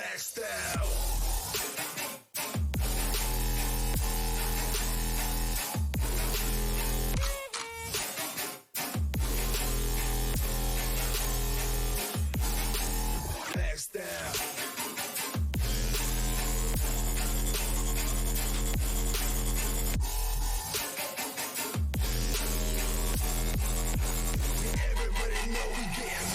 maxed out. Maxed out. Everybody know we getting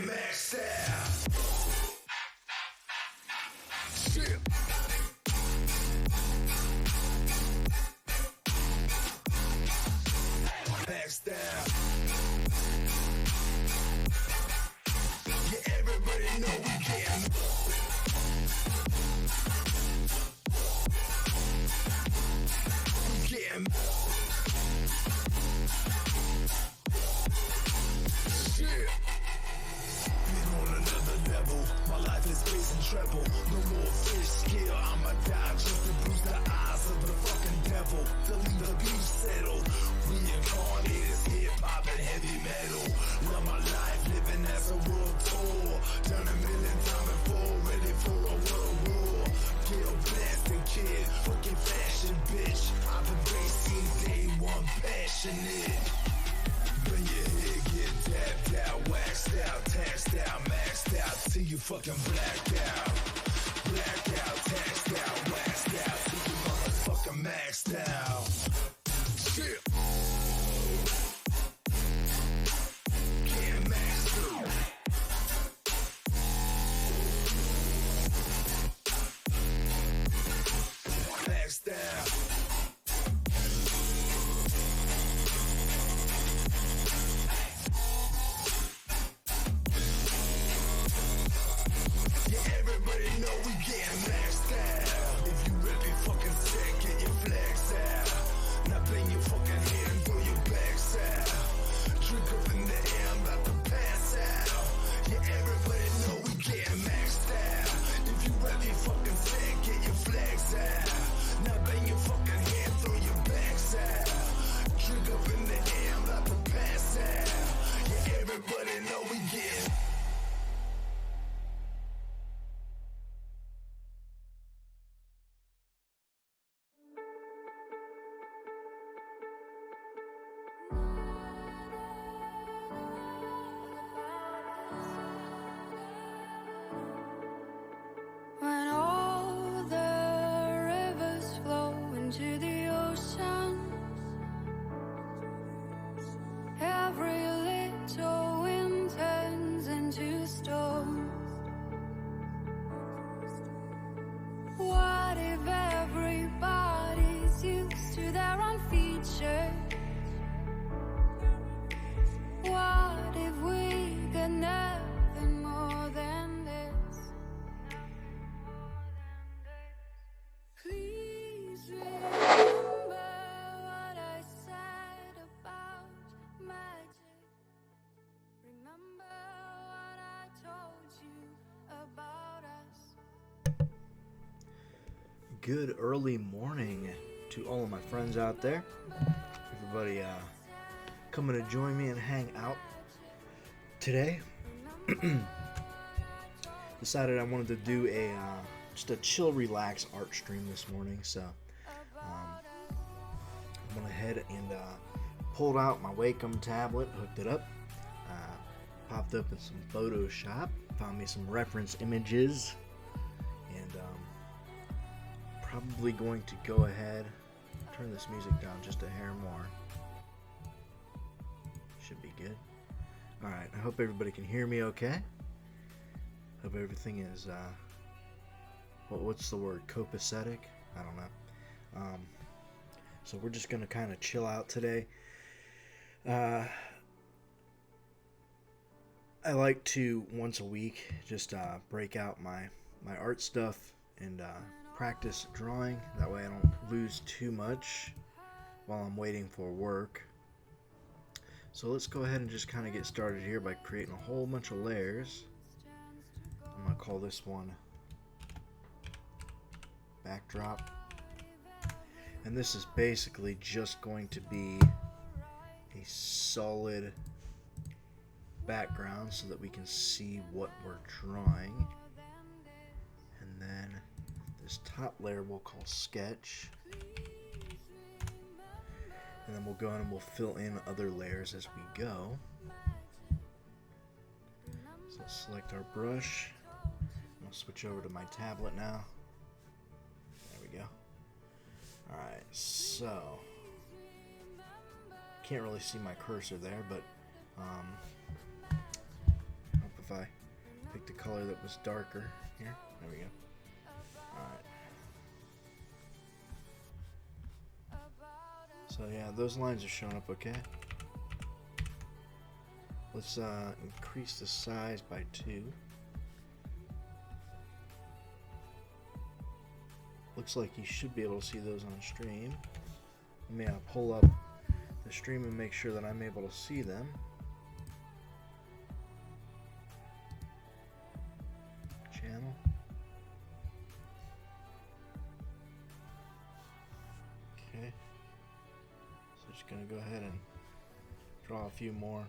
maxed out. Shit. Maxed out. Yeah, everybody know we can. We can. Shit. Been on another level. My life is raising treble. No more fish scale. I'ma die just to bruise the eyes of the fucking devil. To leave the beach settled. Reincarnated hip-hop and heavy metal. Love my life, living as a world tour. Done a million times before, ready for a world war. Kill blasting kid, fucking fashion bitch. I've embraced since day one, passionate. When your head get tapped out, waxed out, taxed out, maxed out, till you fucking blacked out. Blacked out, taxed out, waxed out, till you motherfucking maxed out. Shit. Get maxed out. Maxed out. Yeah, everybody know we getting maxed out. If you really fucking sick, get your flags out. Now bang your fucking hand, throw your bags out. Drink up in the air, I'm about to pass out. Yeah, everybody know we getting maxed out. If you really fucking sick, get your flags out. Now bang your fucking hand, throw your bags out. Drink up in the air, I'm about to pass out. Yeah, everybody know we getting. When all the rivers flow into the ocean, every little wind turns into storm. What if everybody's used to their own features? What if we got nothing more than this? Please remember what I said about magic. Remember what I told you about us. Good early morning to all of my friends out there. Everybody coming to join me and hang out today. Decided I wanted to do a just a chill, relax art stream this morning, so I went ahead and pulled out my Wacom tablet, hooked it up, popped up in some Photoshop, found me some reference images, and probably going to go ahead, turn this music down just a hair more. Should be good. Alright, I hope everybody can hear me okay. Hope everything is, what's the word? Copacetic? I don't know. So we're just going to kind of chill out today. I like to, once a week, just break out my art stuff and practice drawing. That way I don't lose too much while I'm waiting for work. So let's go ahead and just kind of get started here by creating a whole bunch of layers. I'm going to call this one backdrop. And this is basically just going to be a solid background so that we can see what we're drawing. And then this top layer we'll call sketch. And then we'll go in and we'll fill in other layers as we go. So let's select our brush. I'll switch over to my tablet now. There we go. Alright, so can't really see my cursor there, but hope if I picked a color that was darker here. There we go. Alright. So yeah, those lines are showing up okay. Let's increase the size by 2. Looks like you should be able to see those on stream. Let me pull up the stream and make sure that I'm able to see them. Channel. Okay. So just gonna go ahead and draw a few more.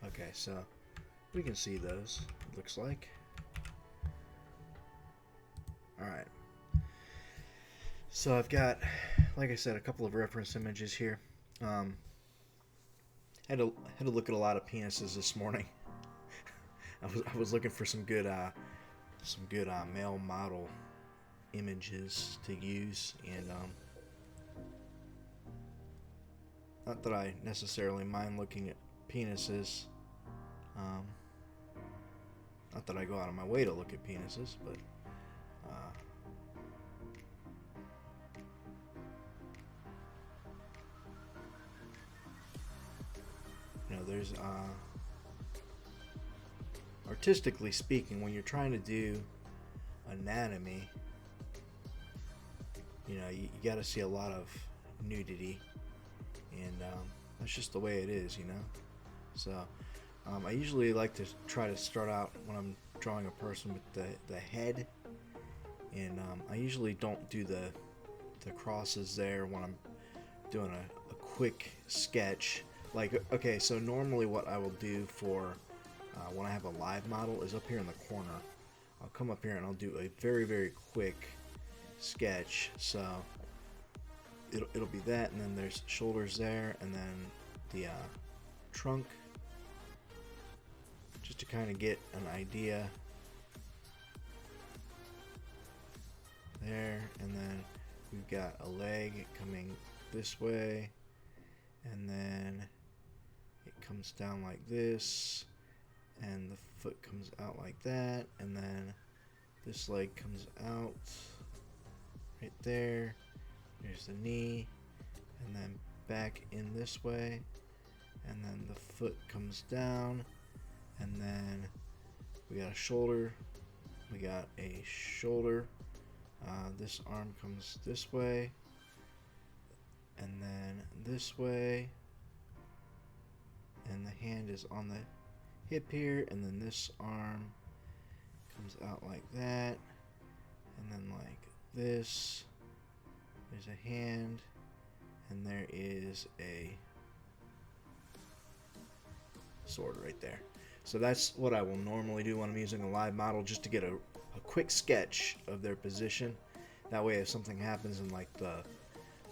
Okay, so we can see those, it looks like. Alright. So I've got, like I said, a couple of reference images here. Had to look at a lot of penises this morning. I was looking for some good male model images to use, and not that I necessarily mind looking at penises. Not that I go out of my way to look at penises, but you know, there's artistically speaking, when you're trying to do anatomy, you know, you got to see a lot of nudity, and that's just the way it is, you know. So I usually like to try to start out when I'm drawing a person with the head, and I usually don't do the crosses there when I'm doing a quick sketch. Like, okay, so normally what I will do for when I have a live model is up here in the corner. I'll come up here and I'll do a very, very quick sketch. So it'll be that, and then there's shoulders there, and then the trunk, just to kind of get an idea there. And then we've got a leg coming this way, and then it comes down like this, and the foot comes out like that, and then this leg comes out right there. Here's the knee, and then back in this way, and then the foot comes down, and then we got a shoulder. We got a shoulder. This arm comes this way, and then this way, and the hand is on the hip here, and then this arm comes out like that, and then like this. There's a hand, and there is a sword right there. So that's what I will normally do when I'm using a live model, just to get a quick sketch of their position. That way if something happens and like the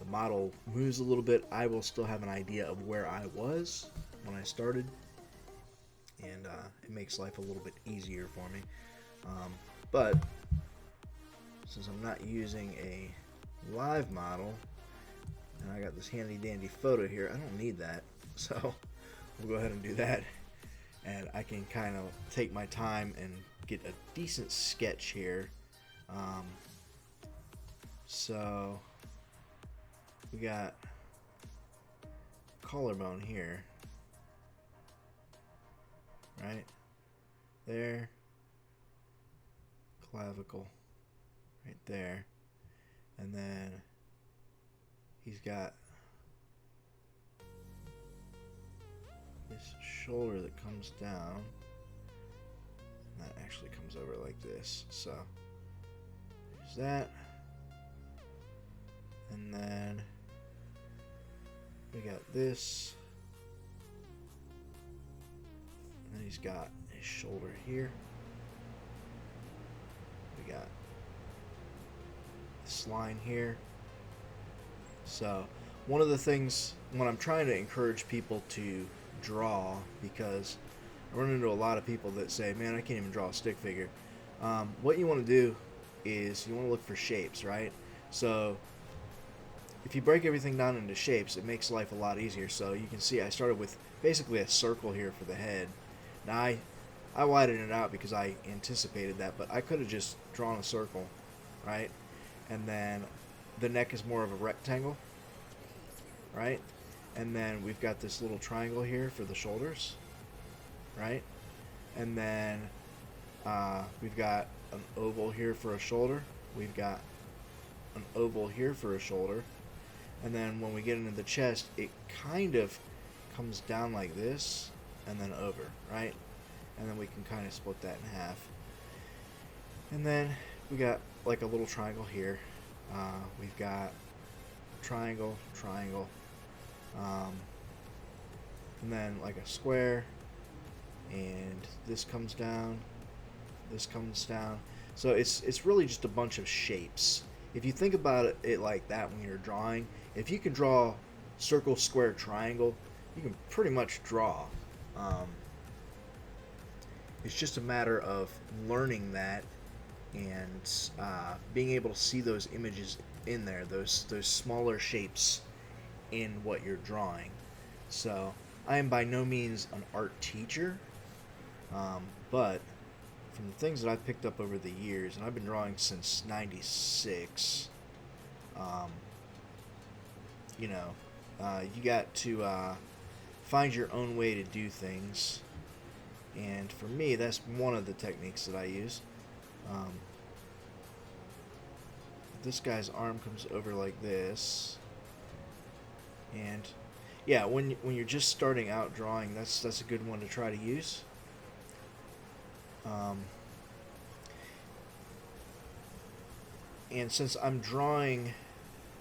model moves a little bit, I will still have an idea of where I was when I started, and it makes life a little bit easier for me. But since I'm not using a live model, and I got this handy dandy photo here, I don't need that, so we'll go ahead and do that, and I can kind of take my time and get a decent sketch here. So we got collarbone here, right there, clavicle right there, and then he's got this shoulder that comes down, and that actually comes over like this. So There's that. And then we got this. And then he's got his shoulder here. We got this line here. So one of the things when I'm trying to encourage people to draw, because I run into a lot of people that say, man, I can't even draw a stick figure. What you want to do is you want to look for shapes, right? So if you break everything down into shapes, it makes life a lot easier. So you can see I started with basically a circle here for the head. Now I widened it out because I anticipated that, but I could have just drawn a circle, right? And then the neck is more of a rectangle, right? And then we've got this little triangle here for the shoulders, right? And then we've got an oval here for a shoulder. We've got an oval here for a shoulder. And then when we get into the chest, it kind of comes down like this and then over, right? And then we can kind of split that in half. And then we got like a little triangle here. We've got triangle, triangle, and then like a square, and this comes down, this comes down. So it's really just a bunch of shapes. If you think about it like that when you're drawing, if you can draw circle, square, triangle, you can pretty much draw. It's just a matter of learning that and being able to see those images in there, those smaller shapes in what you're drawing. So I am by no means an art teacher, but from the things that I've picked up over the years, and I've been drawing since '96, you got to find your own way to do things, and for me, that's one of the techniques that I use. This guy's arm comes over like this, and yeah, when you're just starting out drawing, that's a good one to try to use. And since I'm drawing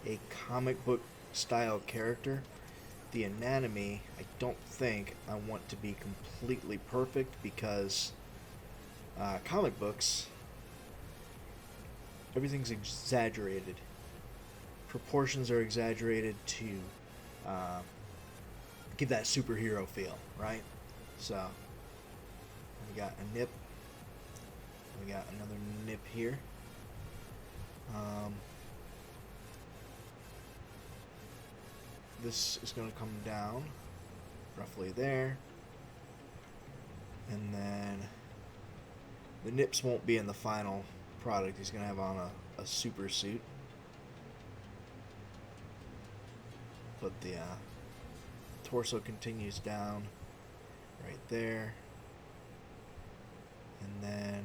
a comic book style character, the anatomy, I don't think I want to be completely perfect, because comic books, everything's exaggerated. Proportions are exaggerated to give that superhero feel, right? So we got a nip. We got another nip here. This is going to come down roughly there, and then the nips won't be in the final product. He's going to have on a super suit, but the torso continues down right there, and then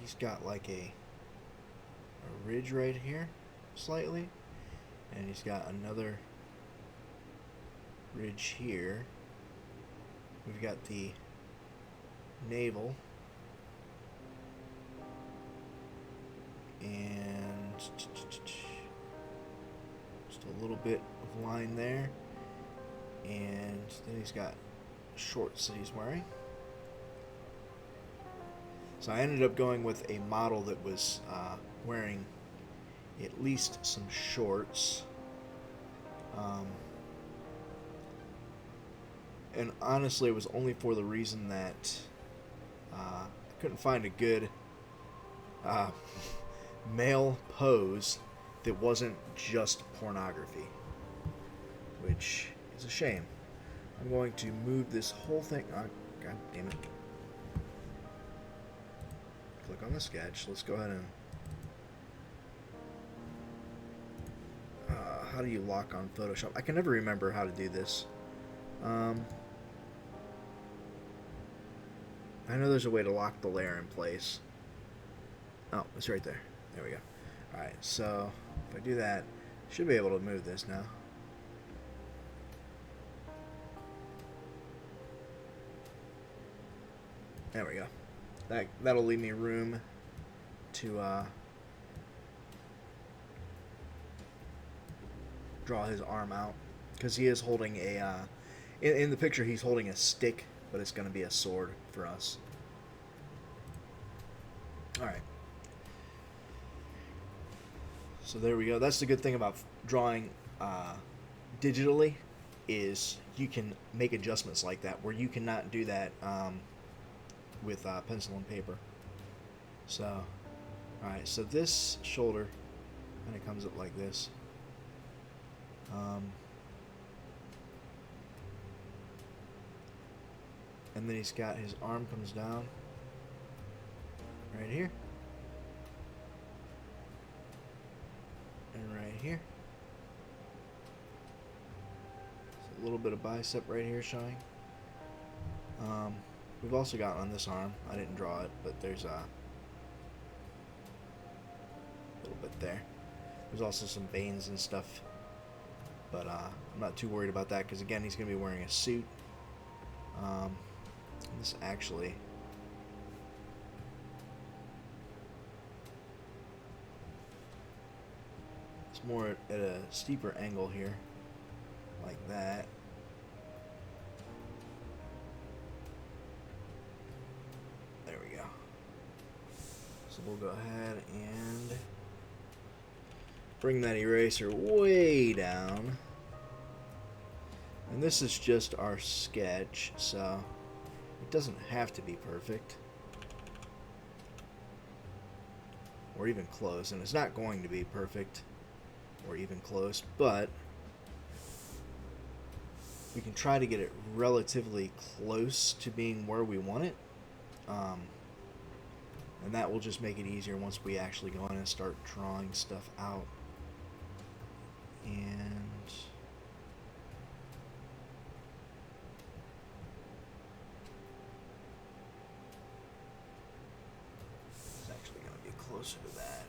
he's got like a ridge right here slightly, and he's got another ridge here. We've got the navel, and just a little bit of line there, and then he's got shorts that he's wearing. So I ended up going with a model that was wearing at least some shorts. And honestly, it was only for the reason that I couldn't find a good male pose that wasn't just pornography, which is a shame. I'm going to move this whole thing. Oh, God damn it. Click on the sketch. Let's go ahead and... how do you lock on Photoshop? I can never remember how to do this. I know there's a way to lock the layer in place. Oh, it's right there. There we go. Alright, so if I do that, I should be able to move this now. There we go. That'll leave me room to draw his arm out, because he is holding a in the picture he's holding a stick, but it's going to be a sword for us. Alright, so there we go. That's the good thing about drawing digitally, is you can make adjustments like that where you cannot do that with pencil and paper. So alright, so this shoulder kind of comes up like this. And then he's got his arm comes down right here and right here. So a little bit of bicep right here showing. We've also got on this arm, I didn't draw it, but there's a little bit there. There's also some veins and stuff, but I'm not too worried about that, because again, he's going to be wearing a suit. This actually it's more at a steeper angle here, like that. There we go. So we'll go ahead and bring that eraser way down. And this is just our sketch, so it doesn't have to be perfect, or even close, and it's not going to be perfect or even close, but we can try to get it relatively close to being where we want it, and that will just make it easier once we actually go in and start drawing stuff out. And closer to that.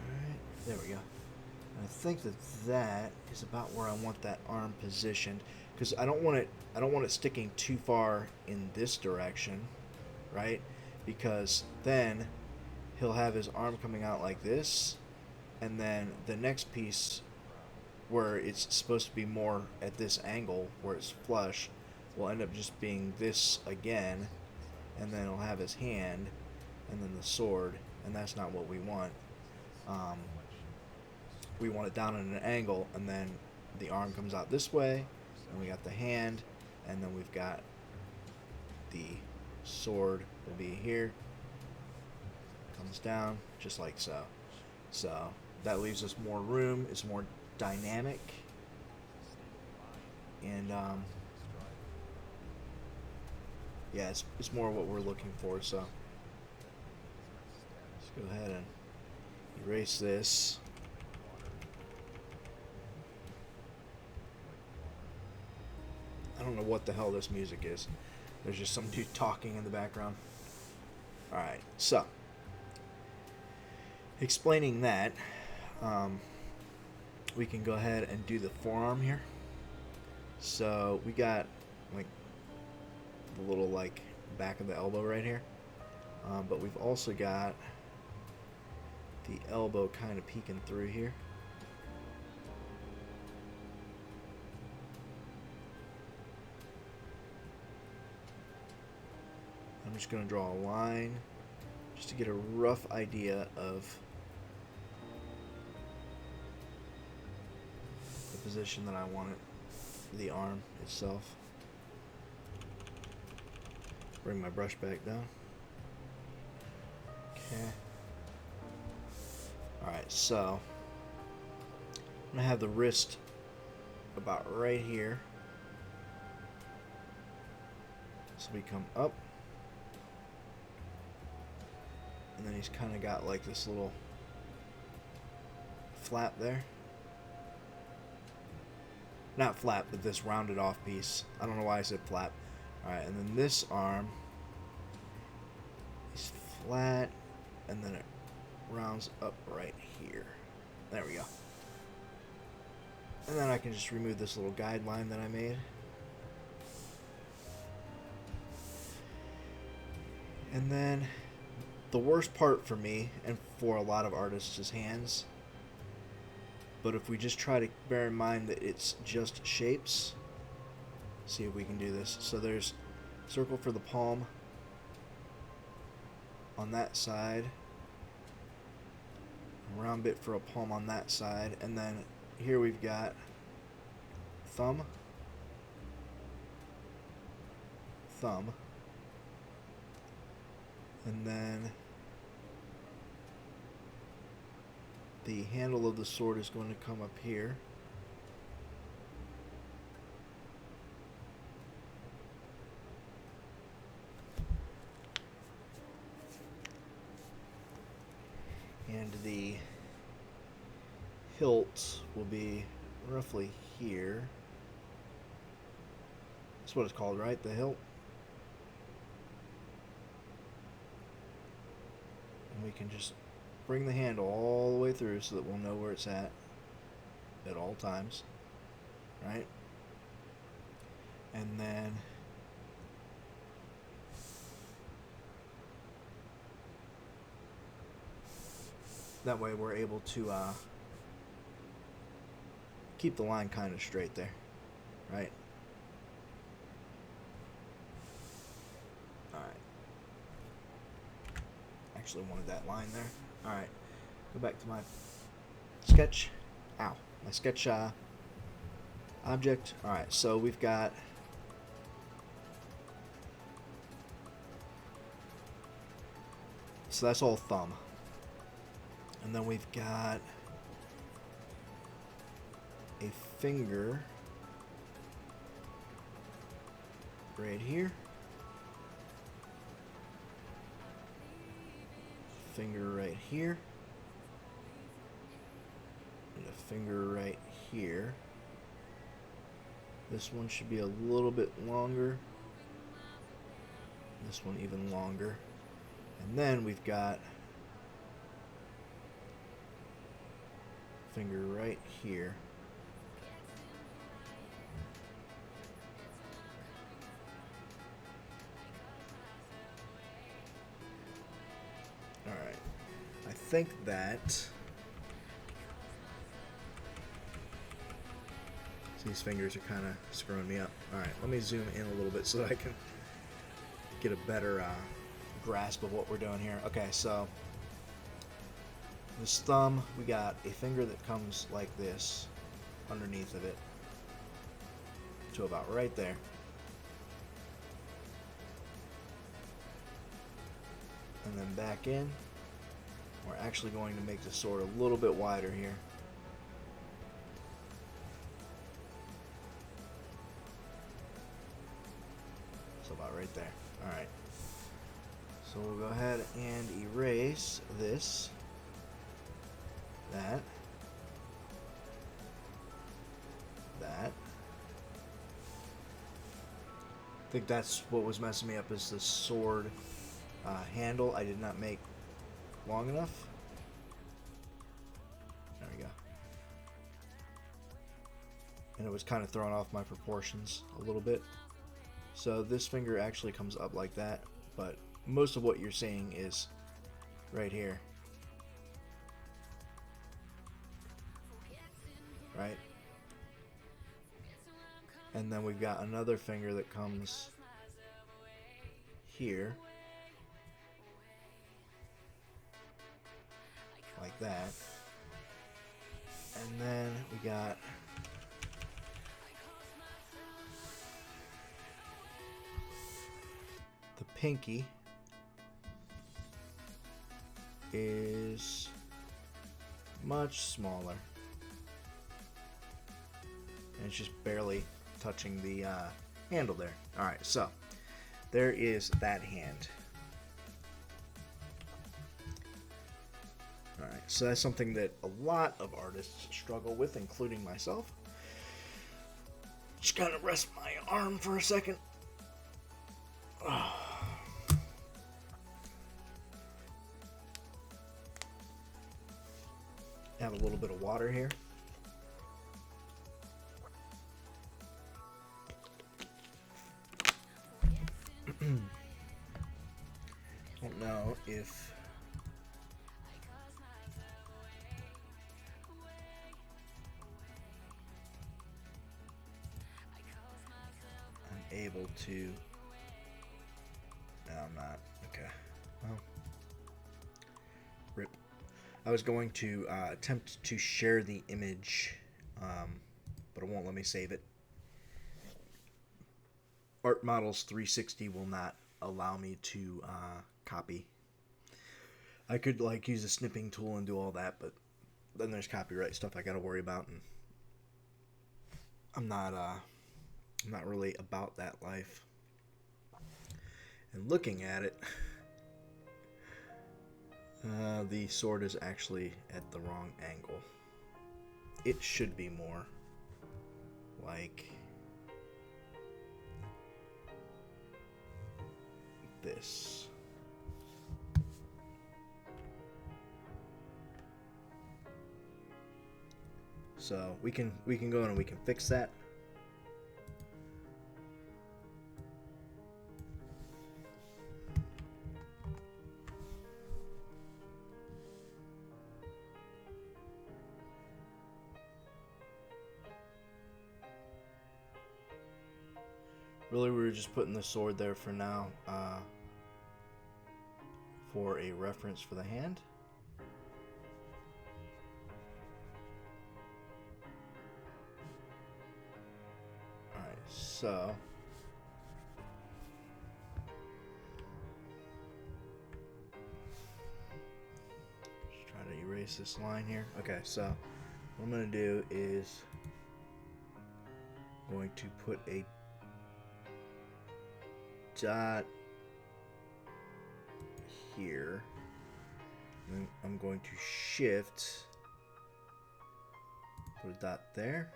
Alright, there we go. And I think that that is about where I want that arm positioned, because I don't want it sticking too far in this direction, right? Because then he'll have his arm coming out like this, and then the next piece where it's supposed to be more at this angle where it's flush will end up just being this again, and then he'll have his hand and then the sword, and that's not what we want. We want it down at an angle, and then the arm comes out this way, and we got the hand, and then we've got the sword will be here, comes down just like so. So that leaves us more room, it's more dynamic, and yeah, it's more what we're looking for. So let's go ahead and erase this. I don't know what the hell this music is. There's just some dude talking in the background. Alright, so explaining that, we can go ahead and do the forearm here. So we got like the little like back of the elbow right here, but we've also got the elbow kind of peeking through here. I'm just going to draw a line just to get a rough idea of the position that I want it, the arm itself. Bring my brush back down. Okay. Alright, so I'm going to have the wrist about right here. So we come up. And then he's kind of got like this little flap there. Not flap, but this rounded off piece. I don't know why I said flap. Alright, and then this arm is flat, and then it rounds up right here. There we go. And then I can just remove this little guideline that I made. And then the worst part for me and for a lot of artists is hands. But if we just try to bear in mind that it's just shapes, see if we can do this. So there's circle for the palm on that side, a round bit for a palm on that side, and then here we've got thumb, thumb, and then the handle of the sword is going to come up here. And the hilt will be roughly here. That's what it's called, right? The hilt. And we can just bring the handle all the way through so that we'll know where it's at all times, right? And then that way we're able to keep the line kind of straight there, right? Alright. Actually wanted that line there. Alright. Go back to my sketch. Ow. My sketch object. Alright, so we've got so that's all thumb. And then we've got a finger right here. Finger right here. And a finger right here. This one should be a little bit longer. This one even longer. And then we've got finger right here. Alright. I think that these fingers are kind of screwing me up. Alright, let me zoom in a little bit so that I can get a better grasp of what we're doing here. Okay, so this thumb, we got a finger that comes like this underneath of it to about right there. And then back in. We're actually going to make the sword a little bit wider here. So about right there. Alright. So we'll go ahead and erase this. That. I think that's what was messing me up, is the sword handle I did not make long enough. There we go. And it was kind of throwing off my proportions a little bit. So this finger actually comes up like that, but most of what you're seeing is right here. Right? And then we've got another finger that comes here. Like that. And then we got the pinky is much smaller. And it's just barely touching the handle there. Alright, so there is that hand. Alright, so that's something that a lot of artists struggle with, including myself. Just gotta rest my arm for a second. Have a little bit of water here. Don't know if able to. No, I'm not. Okay. Well, rip. I was going to attempt to share the image, but it won't let me save it. Art Models 360 will not allow me to copy. I could like use a snipping tool and do all that, but then there's copyright stuff I got to worry about, and I'm not really about that life. And looking at it, the sword is actually at the wrong angle. It should be more like this. So we can go in and we can fix that. Really, we were just putting the sword there for now, for a reference for the hand. Alright, so just try to erase this line here. Okay, so what I'm going to do is I'm going to put a dot here, and then I'm going to shift, put a dot there,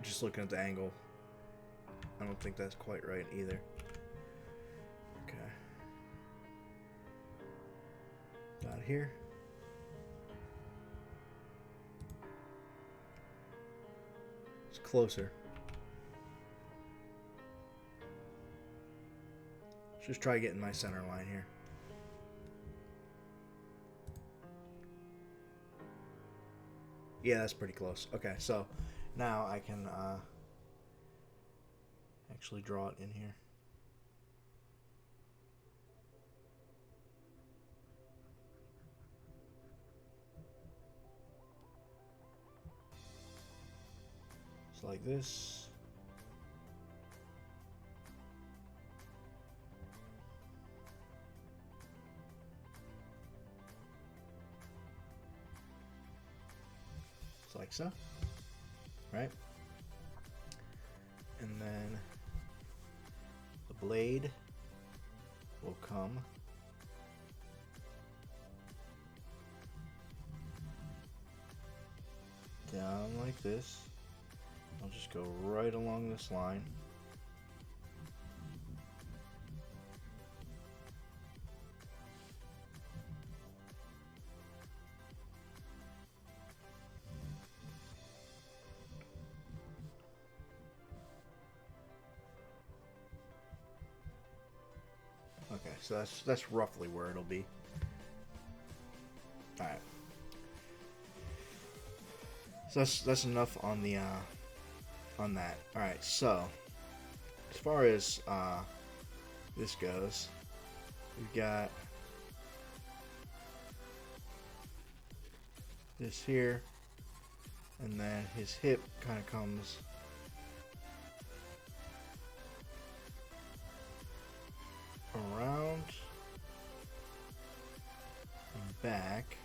just looking at the angle, I don't think that's quite right either. Okay, dot here. Closer. Let's just try getting my center line here. Yeah, that's pretty close. Okay, so now I can actually draw it in here. It's like this. It's like so, right? And then the blade will come down like this. I'll just go right along this line. Okay, so that's roughly where it'll be. All right. So that's enough on the on that. All right. So as far as this goes, we've got this here, and then his hip kind of comes around and back.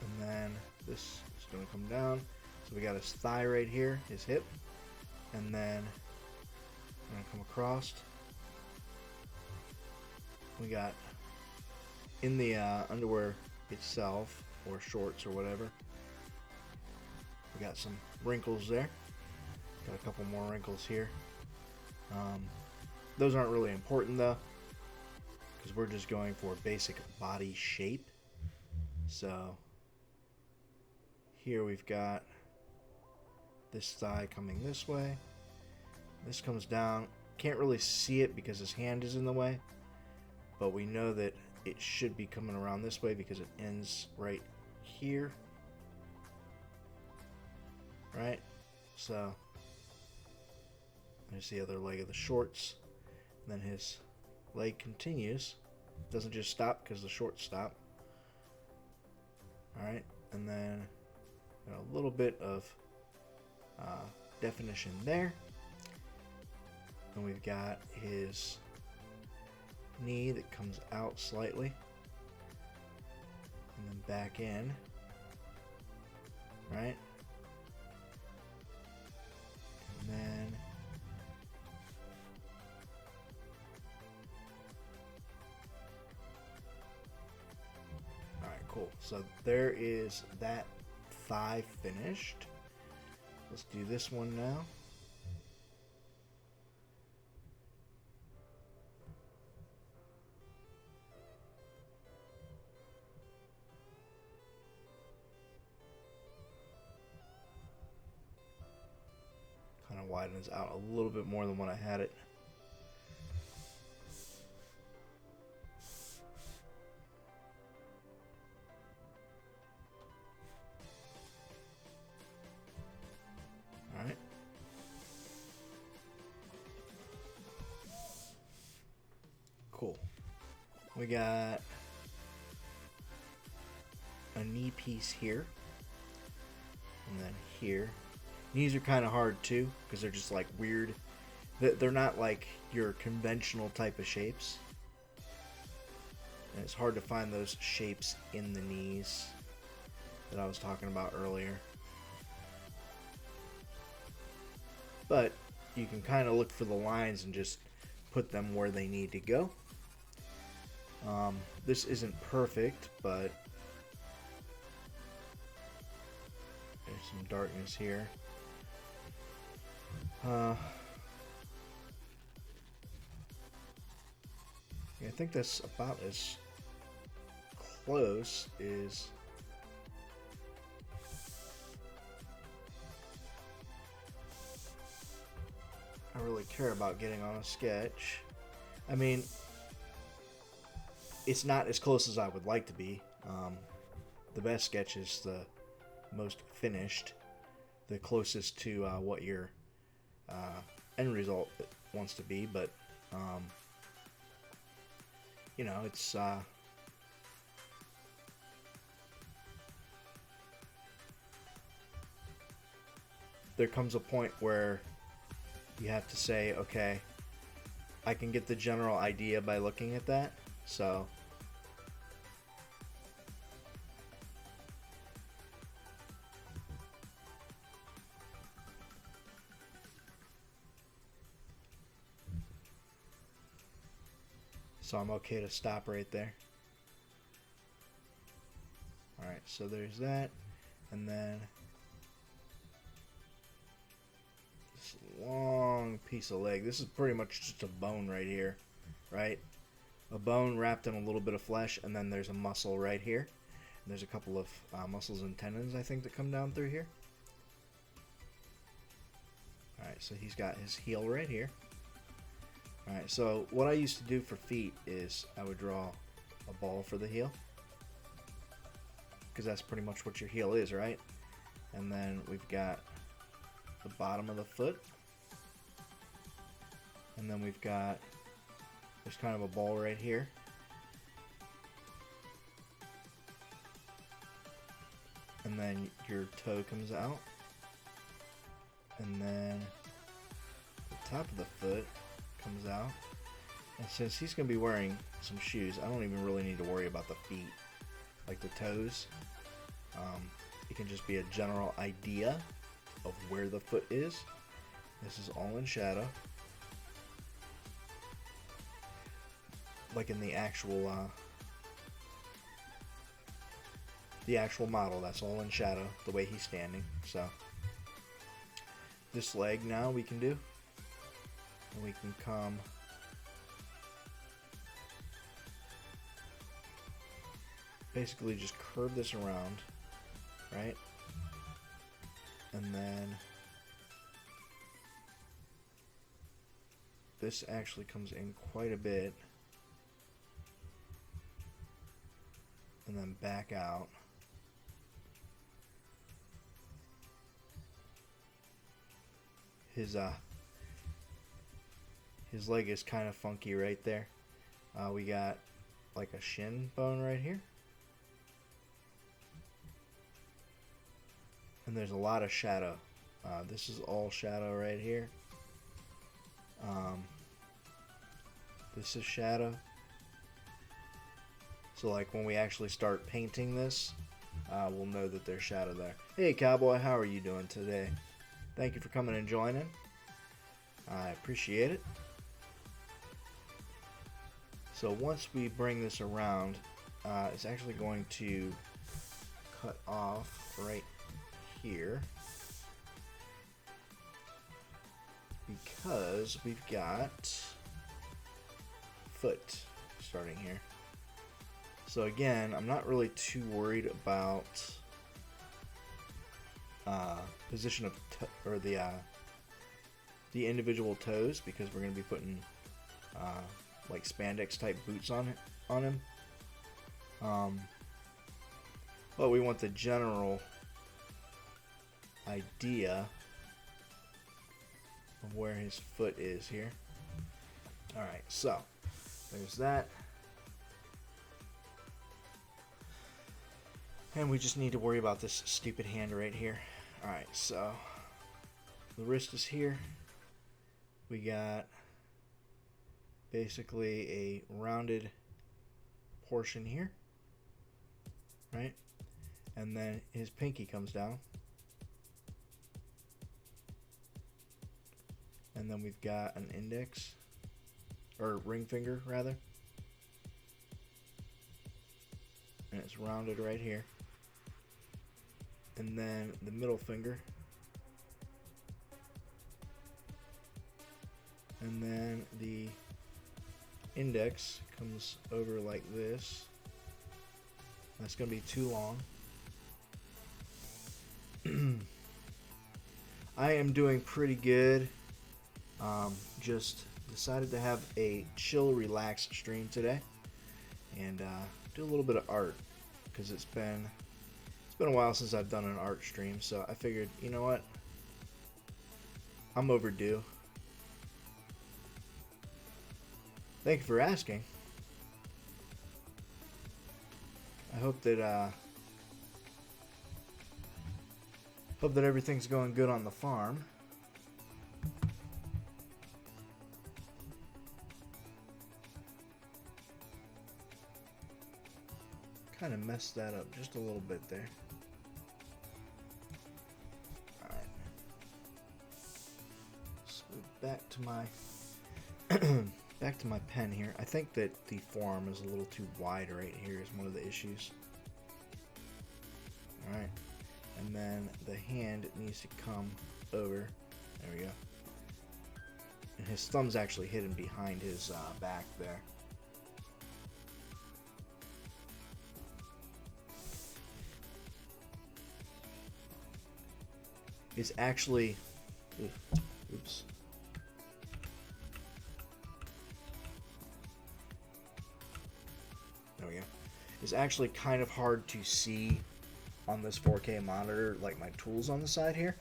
And then this is going to come down. So we got his thigh right here, his hip. And then I'm going to come across. We got in the underwear itself, or shorts or whatever, we got some wrinkles there. Got a couple more wrinkles here. Those aren't really important though, because we're just going for basic body shape. So here we've got this thigh coming this way. This comes down, Can't really see it because his hand is in the way, but we know that it should be coming around this way because it ends right here. Right? So, there's the other leg of the shorts. And then his leg continues. It doesn't just stop because the shorts stop. Alright, and then a little bit of definition there. And we've got his knee that comes out slightly. And then back in. Right? And then alright, cool. So there is that thigh finished. Let's do this one now. Kind of widens out a little bit more than when I had it. Alright. Cool. We got a knee piece here. And then here. Knees are kind of hard too, because they're just like weird. They're not like your conventional type of shapes. And it's hard to find those shapes in the knees that I was talking about earlier. But you can kind of look for the lines and just put them where they need to go. This isn't perfect, but there's some darkness here. Yeah, I think that's about as close as I really care about getting on a sketch. I mean, it's not as close as I would like to be. The best sketch is the most finished, the closest to what your end result wants to be, but you know, it's there comes a point where you have to say, okay, I can get the general idea by looking at that, so I'm okay to stop right there. Alright, so there's that, and then this long piece of leg. This is pretty much just a bone right here, right? A bone wrapped in a little bit of flesh, and then there's a muscle right here. And there's a couple of muscles and tendons, I think, that come down through here. Alright, so he's got his heel right here. Alright, so what I used to do for feet is I would draw a ball for the heel, because that's pretty much what your heel is, right? And then we've got the bottom of the foot, and then we've got, there's kind of a ball right here, and then your toe comes out, and then the top of the foot comes out. And since he's going to be wearing some shoes, I don't even really need to worry about the feet, like the toes. It can just be a general idea of where the foot is. This is all in shadow, like in the actual model. That's all in shadow, the way he's standing. So this leg now we can do. And we can come basically just curve this around, right? And then this actually comes in quite a bit. And then back out. His leg is kind of funky right there. We got like a shin bone right here. And there's a lot of shadow. This is all shadow right here. This is shadow. So like when we actually start painting this, we'll know that there's shadow there. Hey Cowboy, how are you doing today? Thank you for coming and joining. I appreciate it. So once we bring this around, it's actually going to cut off right here. Because we've got foot starting here. So again, I'm not really too worried about position of or the individual toes, because we're going to be putting like spandex type boots on him. But we want the general idea of where his foot is here. Alright, so there's that. And we just need to worry about this stupid hand right here. Alright, so the wrist is here. We got basically a rounded portion here, right? And then his pinky comes down. And then we've got an index, or ring finger rather. And it's rounded right here. And then the middle finger. And then the index comes over like this. That's going to be too long. I am doing pretty good. Just decided to have a chill, relaxed stream today, and do a little bit of art, because it's been a while since I've done an art stream. So I figured, you know what, I'm overdue. Thank you for asking. I hope that everything's going good on the farm. Kind of messed that up just a little bit there. Alright. Let's move back to my back to my pen here. I think that the forearm is a little too wide right here is one of the issues. Alright. And then the hand needs to come over. There we go. And his thumb's actually hidden behind his back there. It's actually, oops. There we go. It's actually kind of hard to see on this 4K monitor, like my tools on the side here.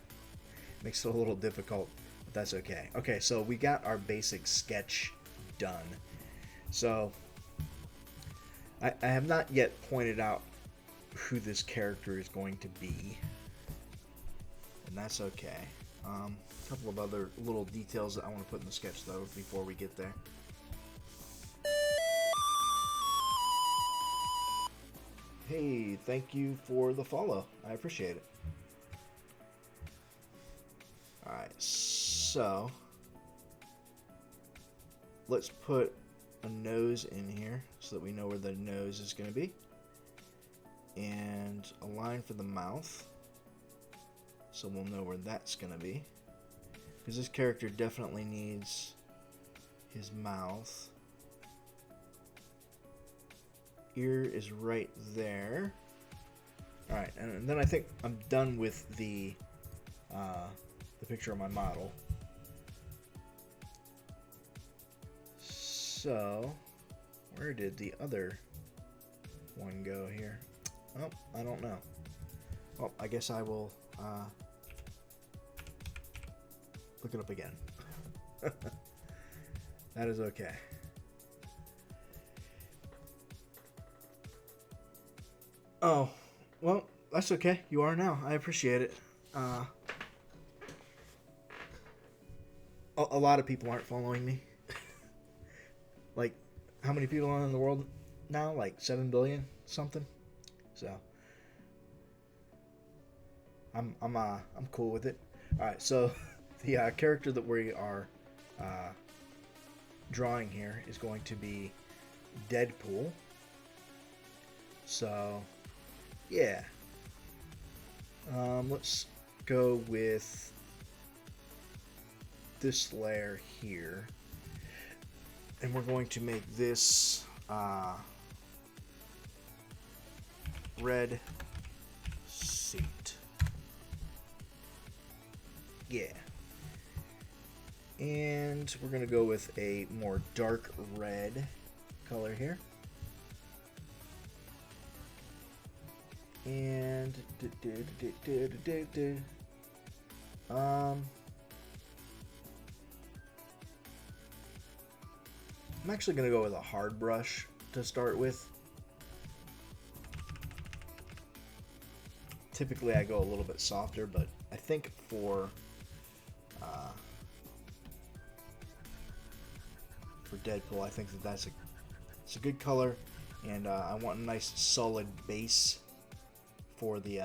Makes it a little difficult, but that's okay. Okay, so we got our basic sketch done. So I have not yet pointed out who this character is going to be. And that's okay. A couple of other little details that I want to put in the sketch though before we get there. Hey, thank you for the follow. I appreciate it. Alright, so let's put a nose in here so that we know where the nose is going to be. And a line for the mouth, so we'll know where that's going to be. Because this character definitely needs his mouth. Ear is right there. Alright, and then I think I'm done with the picture of my model. So, where did the other one go here? Oh, I don't know. Well, I guess I will look it up again. That is okay. Oh, well, that's okay. You are now. I appreciate it. A lot of people aren't following me. Like, how many people are in the world now? Like 7 billion something. So I'm cool with it. All right, so the character that we are drawing here is going to be Deadpool. So yeah, let's go with this layer here, and we're going to make this red suit. Yeah. And we're going to go with a more dark red color here. And I'm actually going to go with a hard brush to start with. Typically I go a little bit softer, but I think for Deadpool, I think that's it's a good color, and I want a nice solid base for the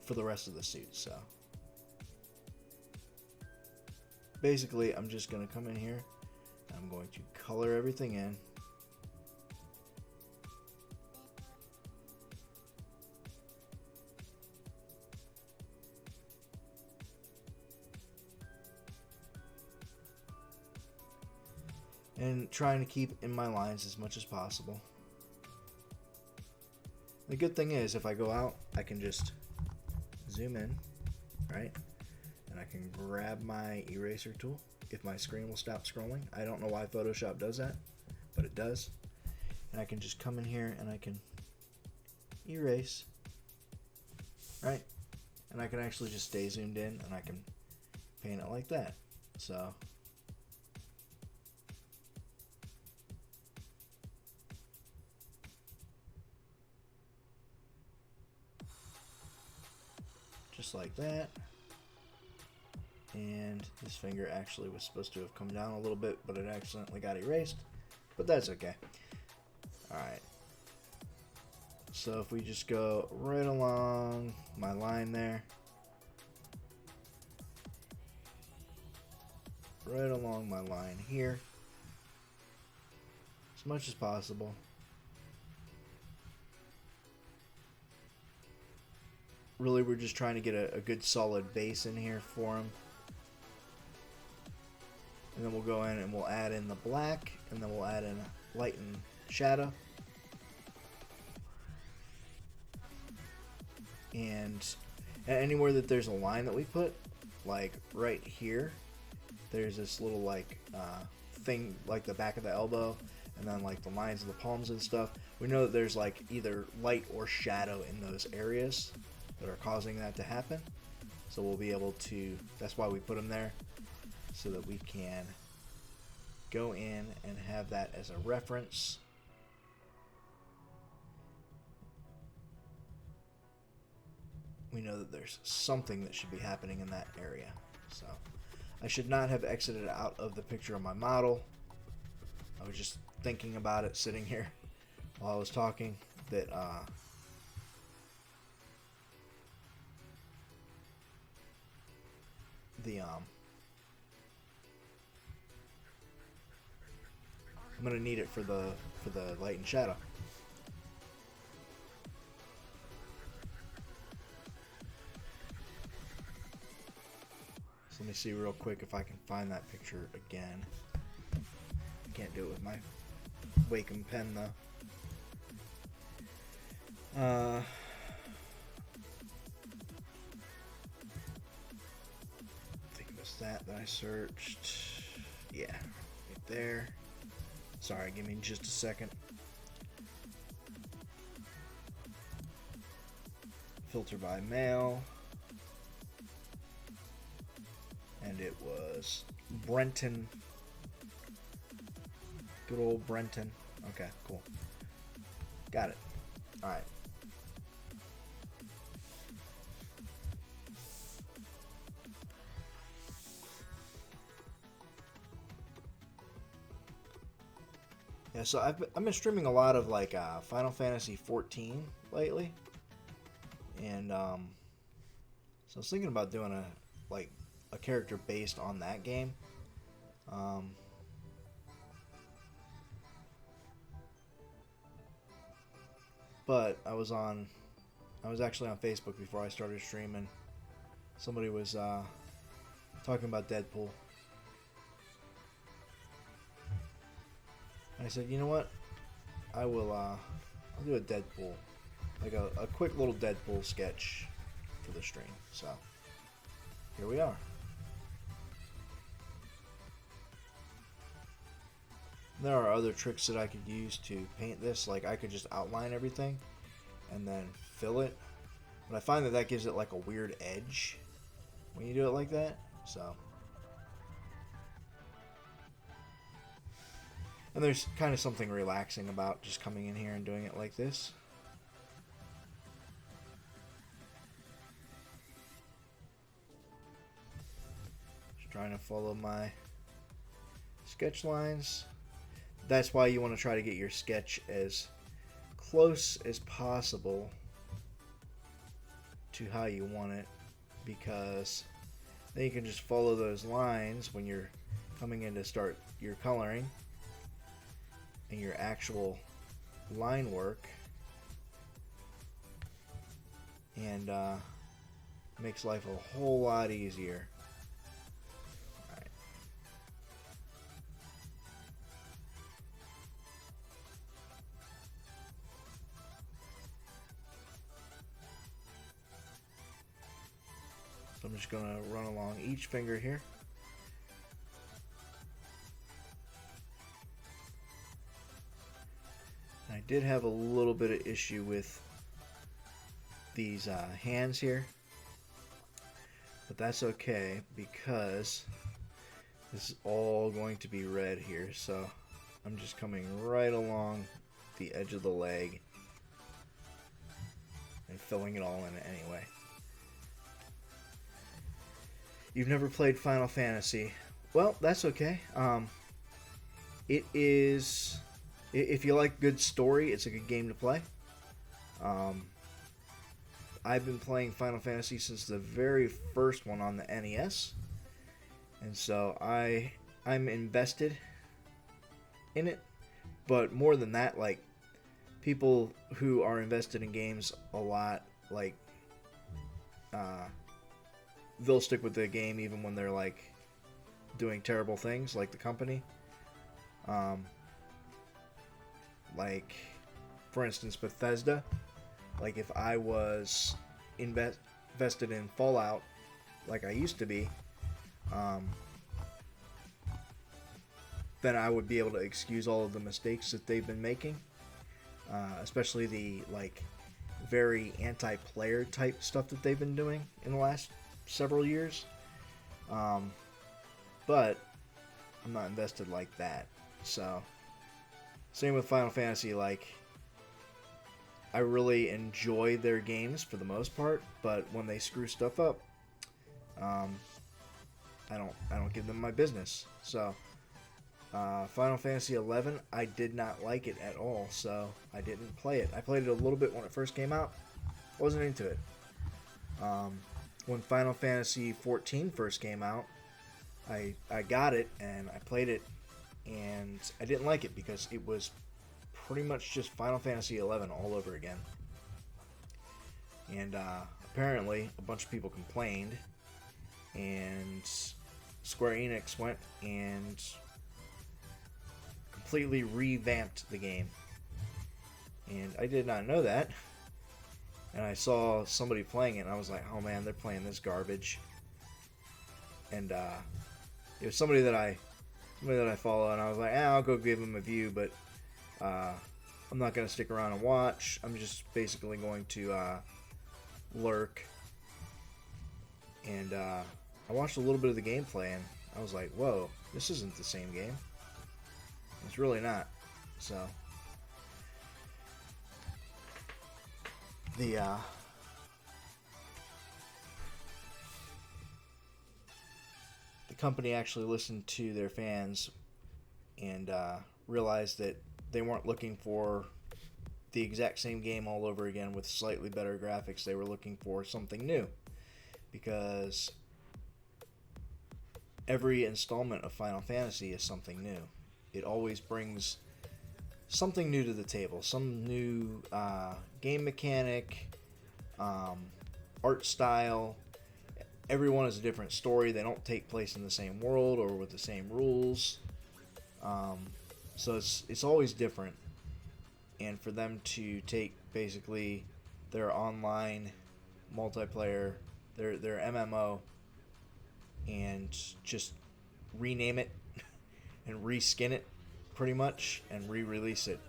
rest of the suit. So basically I'm just going to come in here and I'm going to color everything in. And trying to keep in my lines as much as possible. The good thing is, if I go out, I can just zoom in, right? And I can grab my eraser tool if my screen will stop scrolling. I don't know why Photoshop does that, but it does. And I can just come in here and I can erase, right? And I can actually just stay zoomed in and I can paint it like that. So just like that. And this finger actually was supposed to have come down a little bit, but it accidentally got erased. But that's okay. Alright. So if we just go right along my line there, right along my line here, as much as possible. Really, we're just trying to get a good solid base in here for him. And then we'll go in and we'll add in the black, and then we'll add in light and shadow. And anywhere that there's a line that we put, like right here, there's this little like thing like the back of the elbow, and then like the lines of the palms and stuff. We know that there's like either light or shadow in those areas that are causing that to happen. So we'll be able to, that's why we put them there, so that we can go in and have that as a reference. We know that there's something that should be happening in that area. So I should not have exited out of the picture of my model. I was just thinking about it sitting here while I was talking, that I'm gonna need it for the light and shadow. So let me see real quick if I can find that picture again. I can't do it with my Wacom pen though. I think it was that I searched. Yeah. there. Sorry, give me just a second. Filter by mail. And it was Brenton. Good old Brenton. Okay, cool. Got it. Alright. Yeah, so I've been streaming a lot of like Final Fantasy 14 lately, and so I was thinking about doing a character based on that game. But I was actually on Facebook before I started streaming. Somebody was talking about Deadpool. And I said, you know what? I'll do a Deadpool, like a quick little Deadpool sketch for the stream. So here we are. There are other tricks that I could use to paint this. Like I could just outline everything and then fill it. But I find that gives it like a weird edge when you do it like that. So. And there's kind of something relaxing about just coming in here and doing it like this. Just trying to follow my sketch lines. That's why you want to try to get your sketch as close as possible to how you want it, because then you can just follow those lines when you're coming in to start your coloring and your actual line work, and makes life a whole lot easier. Alright. So I'm just going to run along each finger here. I did have a little bit of issue with these hands here, but that's okay because this is all going to be red here. So I'm just coming right along the edge of the leg and filling it all in anyway. You've never played Final Fantasy? Well, that's okay. It is... If you like good story, it's a good game to play. I've been playing Final Fantasy since the very first one on the NES, and so I'm invested in it. But more than that, like, people who are invested in games a lot, like, they'll stick with the game even when they're like doing terrible things, like the company. Like, for instance, Bethesda. Like, if I was invested in Fallout, like I used to be, then I would be able to excuse all of the mistakes that they've been making, especially the like very anti-player type stuff that they've been doing in the last several years. But I'm not invested like that, so. Same with Final Fantasy, like, I really enjoy their games for the most part, but when they screw stuff up, I don't give them my business. So, Final Fantasy 11, I did not like it at all, so I didn't play it. I played it a little bit when it first came out, wasn't into it. When Final Fantasy 14 first came out, I got it and I played it. And I didn't like it because it was pretty much just Final Fantasy XI all over again. And apparently a bunch of people complained, and Square Enix went and completely revamped the game. And I did not know that. And I saw somebody playing it and I was like, oh man, they're playing this garbage. And it was somebody that I somebody that I follow, and I was like, I'll go give him a view, but I'm not going to stick around and watch. I'm just basically going to lurk. And I watched a little bit of the gameplay, and I was like, whoa, this isn't the same game. It's really not. So the company actually listened to their fans and realized that they weren't looking for the exact same game all over again with slightly better graphics. They were looking for something new, because every installment of Final Fantasy is something new. It always brings something new to the table, some new game mechanic, art style. Everyone is a different story. They don't take place in the same world or with the same rules. So it's always different. And for them to take basically their online multiplayer, their MMO, and just rename it and reskin it pretty much and re-release it,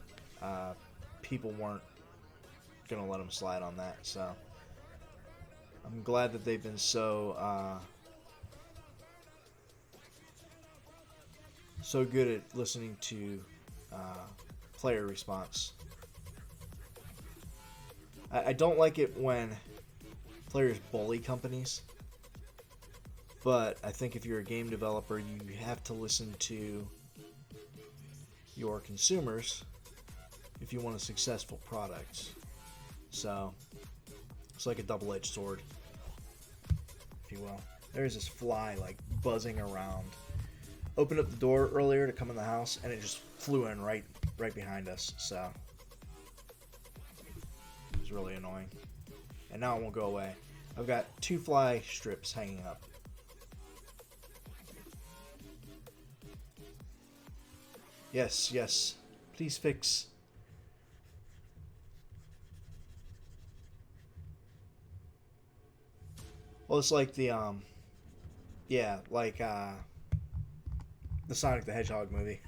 people weren't going to let them slide on that. So I'm glad that they've been so good at listening to player response. I don't like it when players bully companies, but I think if you're a game developer, you have to listen to your consumers if you want a successful product. So it's like a double-edged sword, if you will. There's this fly like buzzing around. Opened up the door earlier to come in the house, and it just flew in right behind us. So it was really annoying. And now it won't go away. I've got 2 fly strips hanging up. Yes. Please fix. Well, it's like the the Sonic the Hedgehog movie.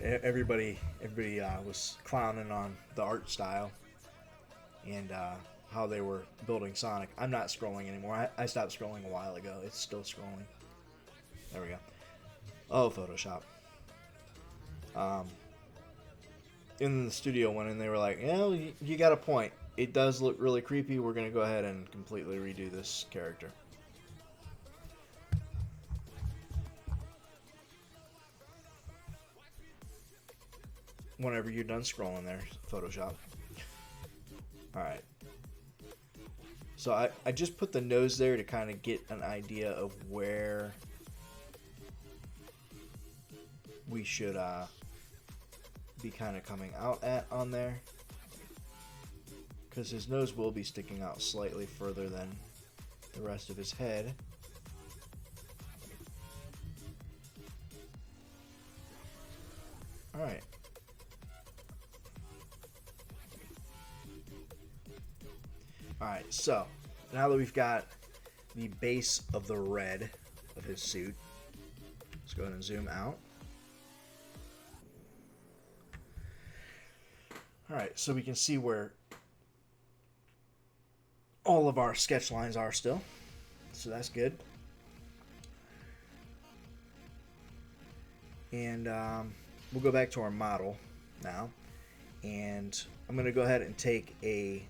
Everybody was clowning on the art style and how they were building Sonic. I'm not scrolling anymore. I stopped scrolling a while ago. It's still scrolling. There we go. Oh, Photoshop. In the studio went in, they were like, you got a point. It does look really creepy. We're going to go ahead and completely redo this character. Whenever you're done scrolling there, Photoshop. Alright. So I just put the nose there to kind of get an idea of where we should be kind of coming out at on there. Because his nose will be sticking out slightly further than the rest of his head. Alright. Alright, so now that we've got the base of the red of his suit, let's go ahead and zoom out. Alright, so we can see where all of our sketch lines are still, so that's good. And we'll go back to our model now, and I'm going to go ahead and take a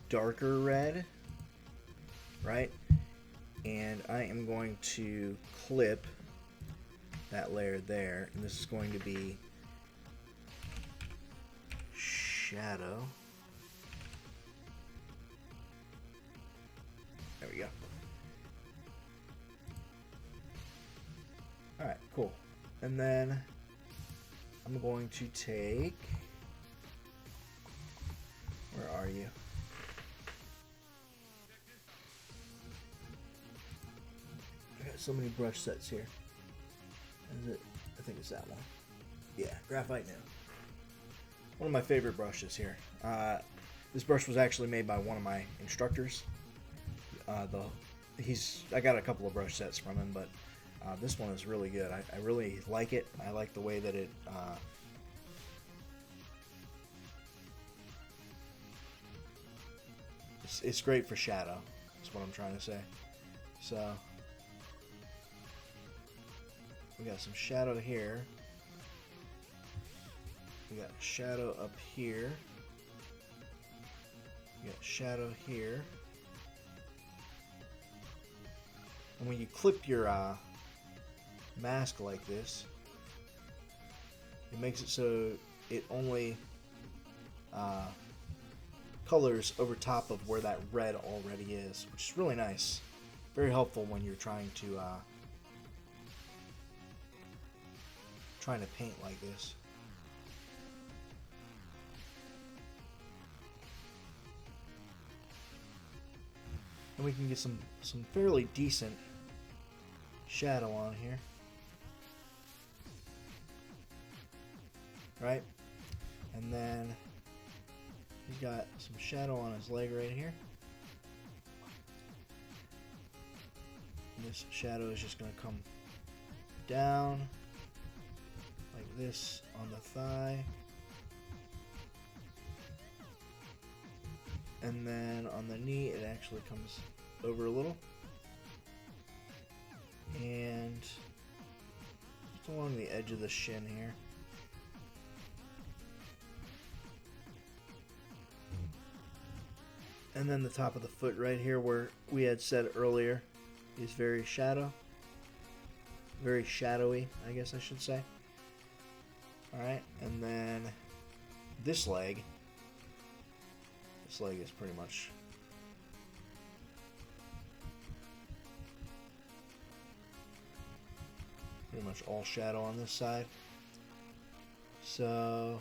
darker red, right? And I am going to clip that layer there, and this is going to be shadow. There we go. Alright, cool. And then I'm going to take... Where are you? I got so many brush sets here. Is it? I think it's that one. Yeah, Graphite New. One of my favorite brushes here. This brush was actually made by one of my instructors. I got a couple of brush sets from him, but This one is really good. I really like it. I like the way that it it's great for shadow. That's what I'm trying to say. So we got some shadow here. We got shadow up here. We got shadow here. And when you clip your mask like this, it makes it so it only colors over top of where that red already is, which is really nice. Very helpful when you're trying to paint like this. And we can get some fairly decent shadow on here, right? And then he's got some shadow on his leg right here. And this shadow is just going to come down like this on the thigh. And then on the knee, it actually comes over a little. And just along the edge of the shin here. And then the top of the foot right here where we had said earlier is very shadowy, I guess I should say. Alright, and then this leg is pretty much all shadow on this side. So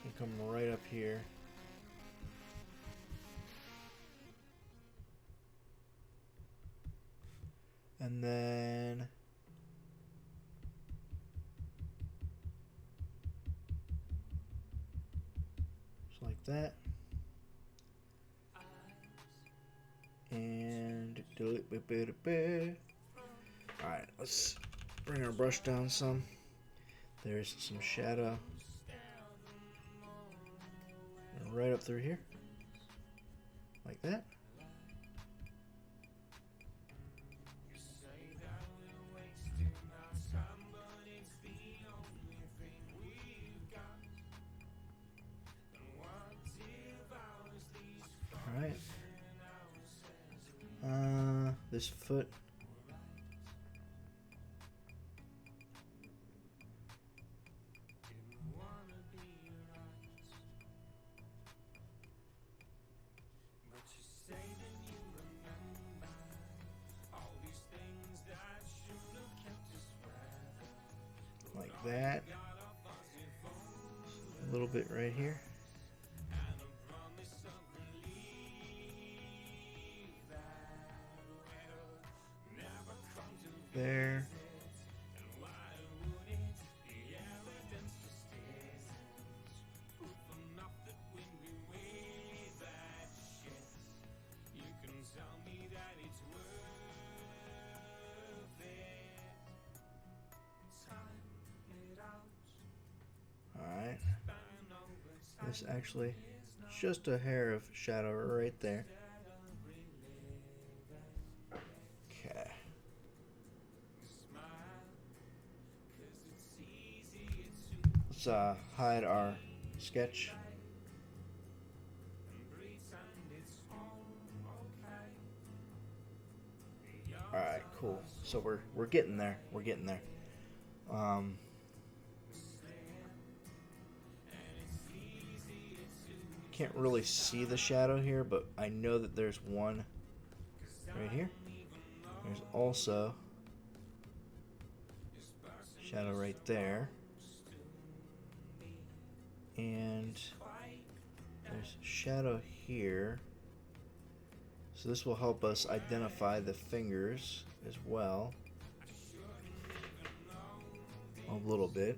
it's gonna come right up here. And then just like that. And alright, let's bring our brush down some. There's some shadow right up through here, like that. Alright. This foot. Like that. A little bit right here. There. Alright. This actually just a hair of shadow right there. Okay. Let's hide our sketch. Alright, cool. So we're getting there. We're getting there. Can't really see the shadow here, but I know that there's one right here. There's also shadow right there. And there's shadow here. So this will help us identify the fingers as well. A little bit.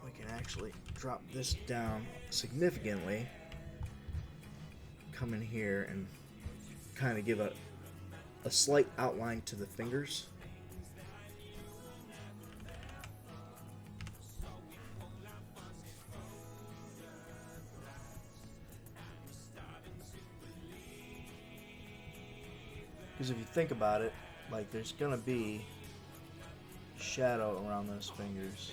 We can actually drop this down significantly. Come in here and kind of give a slight outline to the fingers. Because if you think about it, like, there's gonna be shadow around those fingers.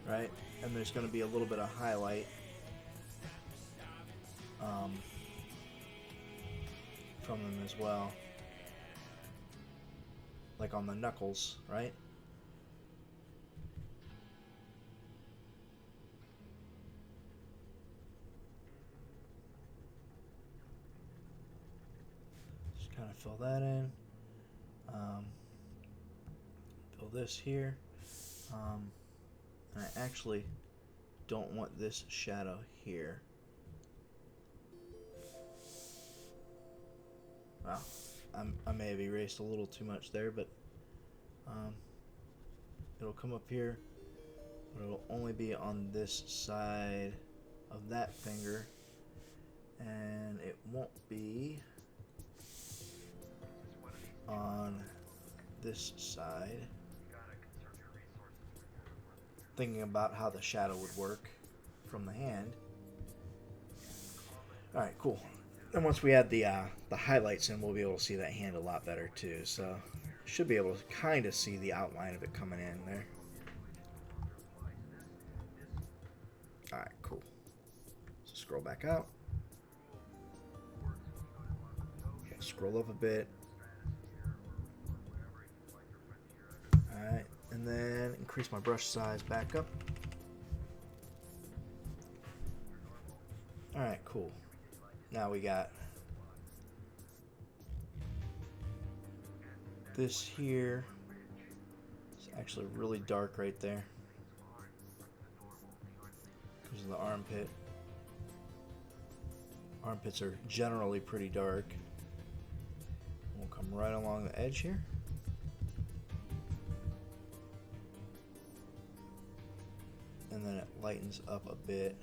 Right? And there's gonna be a little bit of highlight from them as well. Like on the knuckles, right? Kind of fill that in. Fill this here. And I actually don't want this shadow here. Wow, I may have erased a little too much there, but it'll come up here, but it'll only be on this side of that finger, and it won't be on this side. Thinking about how the shadow would work from the hand. Alright, cool. And once we add the highlights in, we'll be able to see that hand a lot better too. So should be able to kind of see the outline of it coming in there. Alright, cool. So scroll back out. Scroll up a bit. Alright, and then increase my brush size back up. Alright, cool. Now we got this here. It's actually really dark right there because of the armpit. Armpits are generally pretty dark. We'll come right along the edge here. And then it lightens up a bit.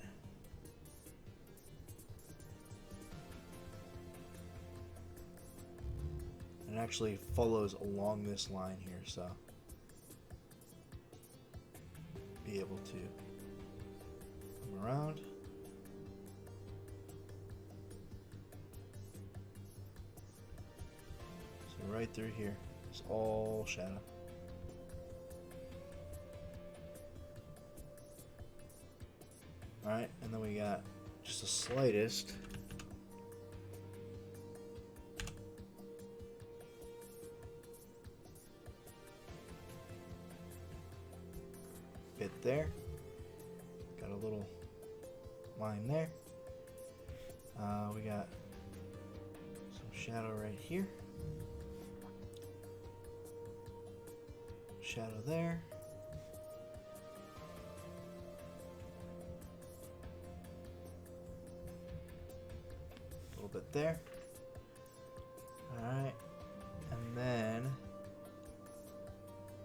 And actually follows along this line here, so be able to come around. So right through here, it's all shadow. Alright, and then we got just the slightest bit there. Got a little line there. We got some shadow right here. Shadow there. A little bit there. Alright. And then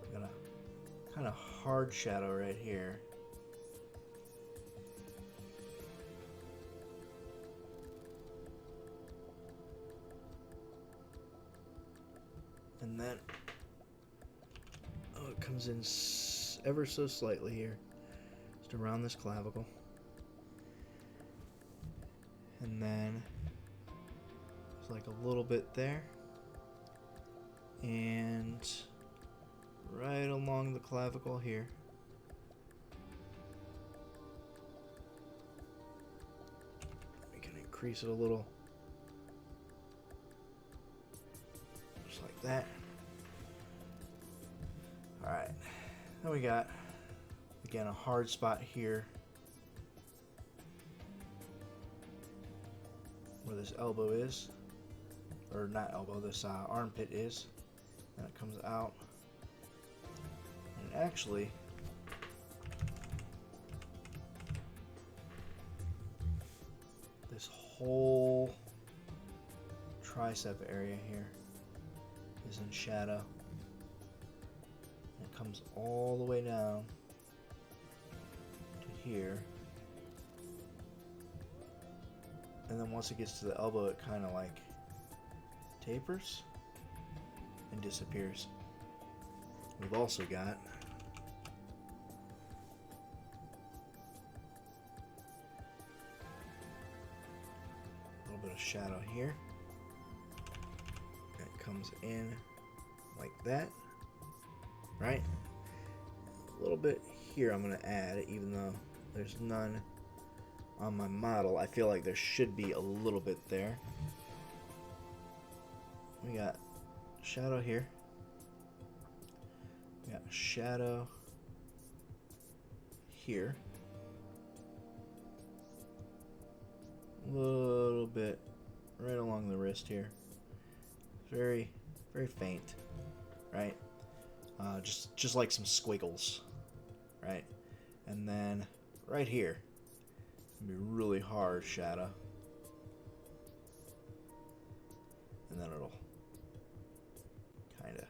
we're gonna kind of hard shadow right here. And then it comes in ever so slightly here, just around this clavicle. And then it's like a little bit there. And right along the clavicle here. We can increase it a little. Just like that. Alright. Then we got, again, a hard spot here where this elbow is. Or not elbow, this armpit is. And it comes out. And actually, this whole tricep area here is in shadow. It comes all the way down to here. And then once it gets to the elbow, it kind of like tapers and disappears. We've also got a little bit of shadow here. And it comes in like that, right? A little bit here I'm going to add, even though there's none on my model. I feel like there should be a little bit there. We got shadow here. We got shadow here. A little bit right along the wrist here. Very, very faint, right? Just like some squiggles, right? And then right here, it's gonna be really hard shadow, and then it'll kind of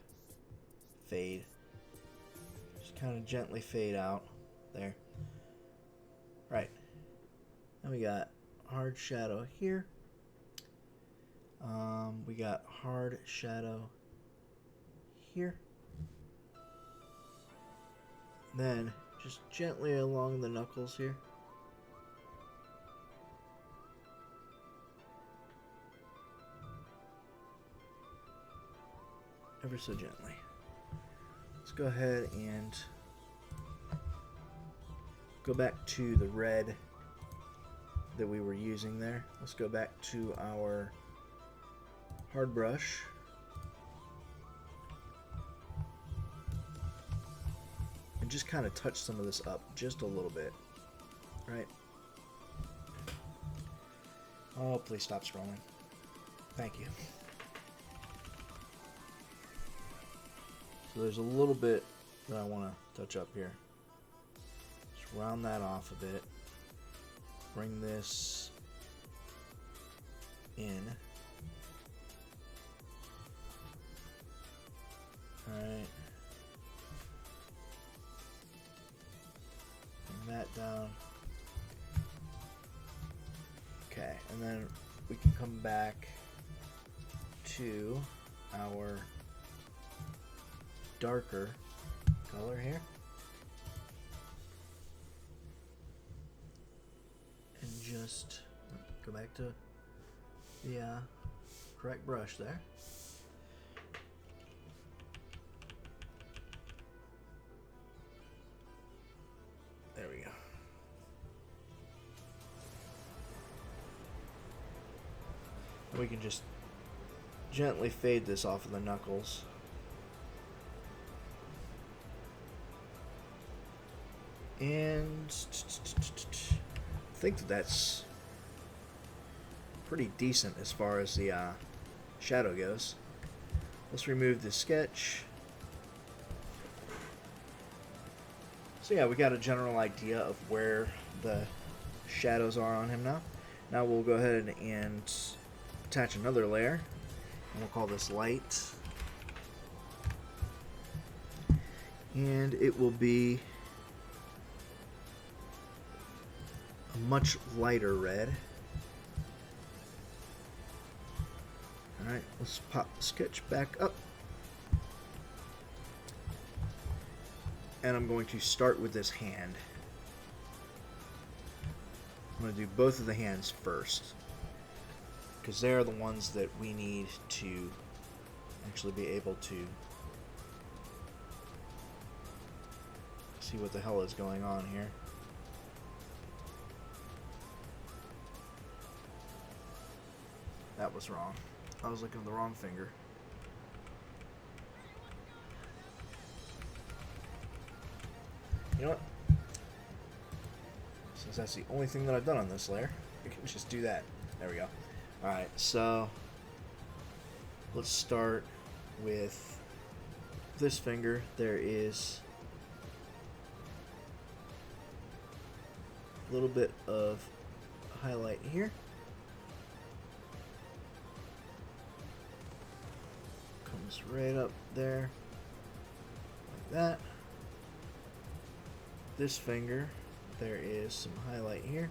fade, just kind of gently fade out there, right? Then we got hard shadow here. We got hard shadow here. Then just gently along the knuckles here. Ever so gently. Let's go ahead and go back to the red that we were using there. Let's go back to our hard brush. And just kind of touch some of this up just a little bit, right? Oh, please stop scrolling. Thank you. So there's a little bit that I want to touch up here. Just round that off a bit. Bring this in. Alright. Bring that down. Okay, and then we can come back to our darker color here. And just go back to the correct brush there. There we go. And we can just gently fade this off of the knuckles. And I think that's pretty decent as far as the shadow goes. Let's remove the sketch. So yeah, we got a general idea of where the shadows are on him now. Now we'll go ahead and attach another layer, and we'll call this light. And it will be a much lighter red. Alright, let's pop the sketch back up. And I'm going to start with this hand. I'm going to do both of the hands first, because they are the ones that we need to actually be able to see what the hell is going on here. That was wrong. I was looking at the wrong finger. You know what? Since that's the only thing that I've done on this layer, we can just do that. There we go. Alright, so let's start with this finger. There is a little bit of highlight here. Comes right up there, like that. This finger, there is some highlight here.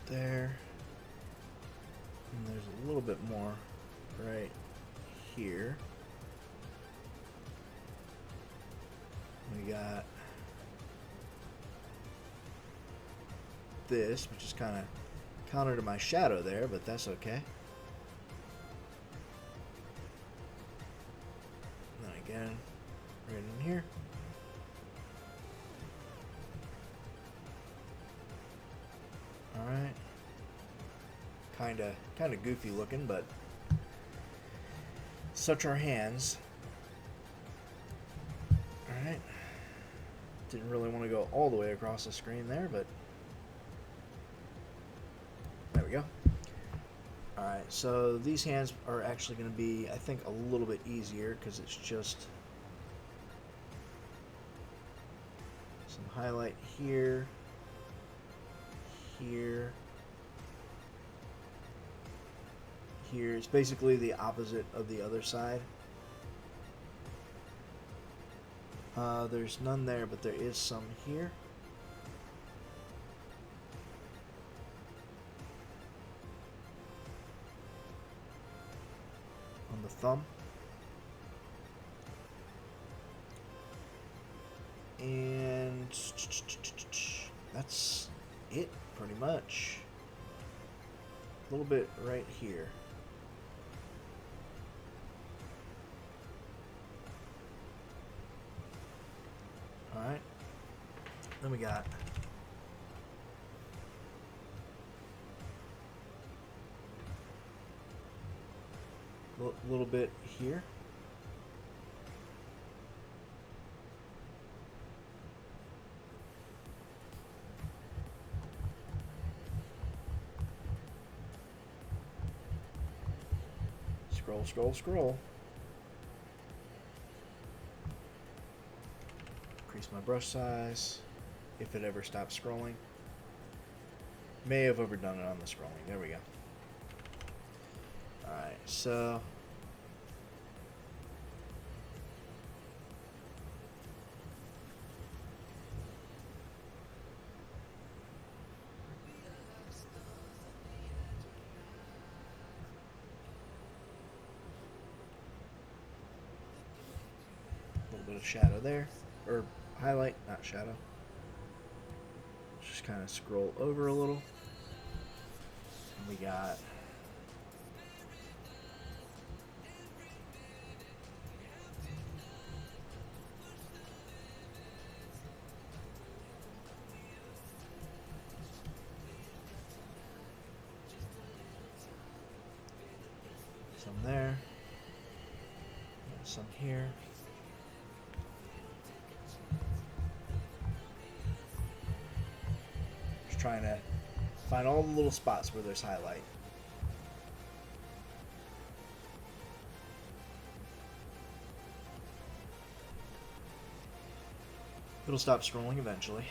there. And there's a little bit more right here. We got this, which is kind of counter to my shadow there, but that's okay. And then again, right in here. Alright. Kinda goofy looking, but such are hands. Alright. Didn't really want to go all the way across the screen there, but there we go. Alright, so these hands are actually going to be, I think, a little bit easier because it's just some highlight here, here, here. It's basically the opposite of the other side. There's none there, but there is some here. On the thumb. And that's it, pretty much. A little bit right here. Alright. Then we got a little bit here. Scroll, scroll, scroll. Increase my brush size if it ever stops scrolling. May have overdone it on the scrolling. There we go. Alright, so a little bit of shadow there, or highlight, not shadow. Just kind of scroll over a little. And we got some there, some here. Just trying to find all the little spots where there's highlight. It'll stop scrolling eventually.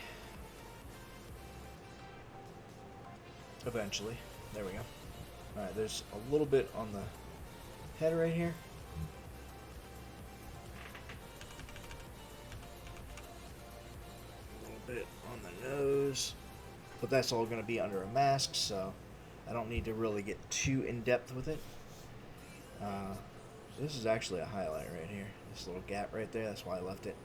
Eventually. There we go. Alright, there's a little bit on the head right here. A little bit on the nose. But that's all going to be under a mask, so I don't need to really get too in-depth with it. This is actually a highlight right here. This little gap right there, that's why I left it.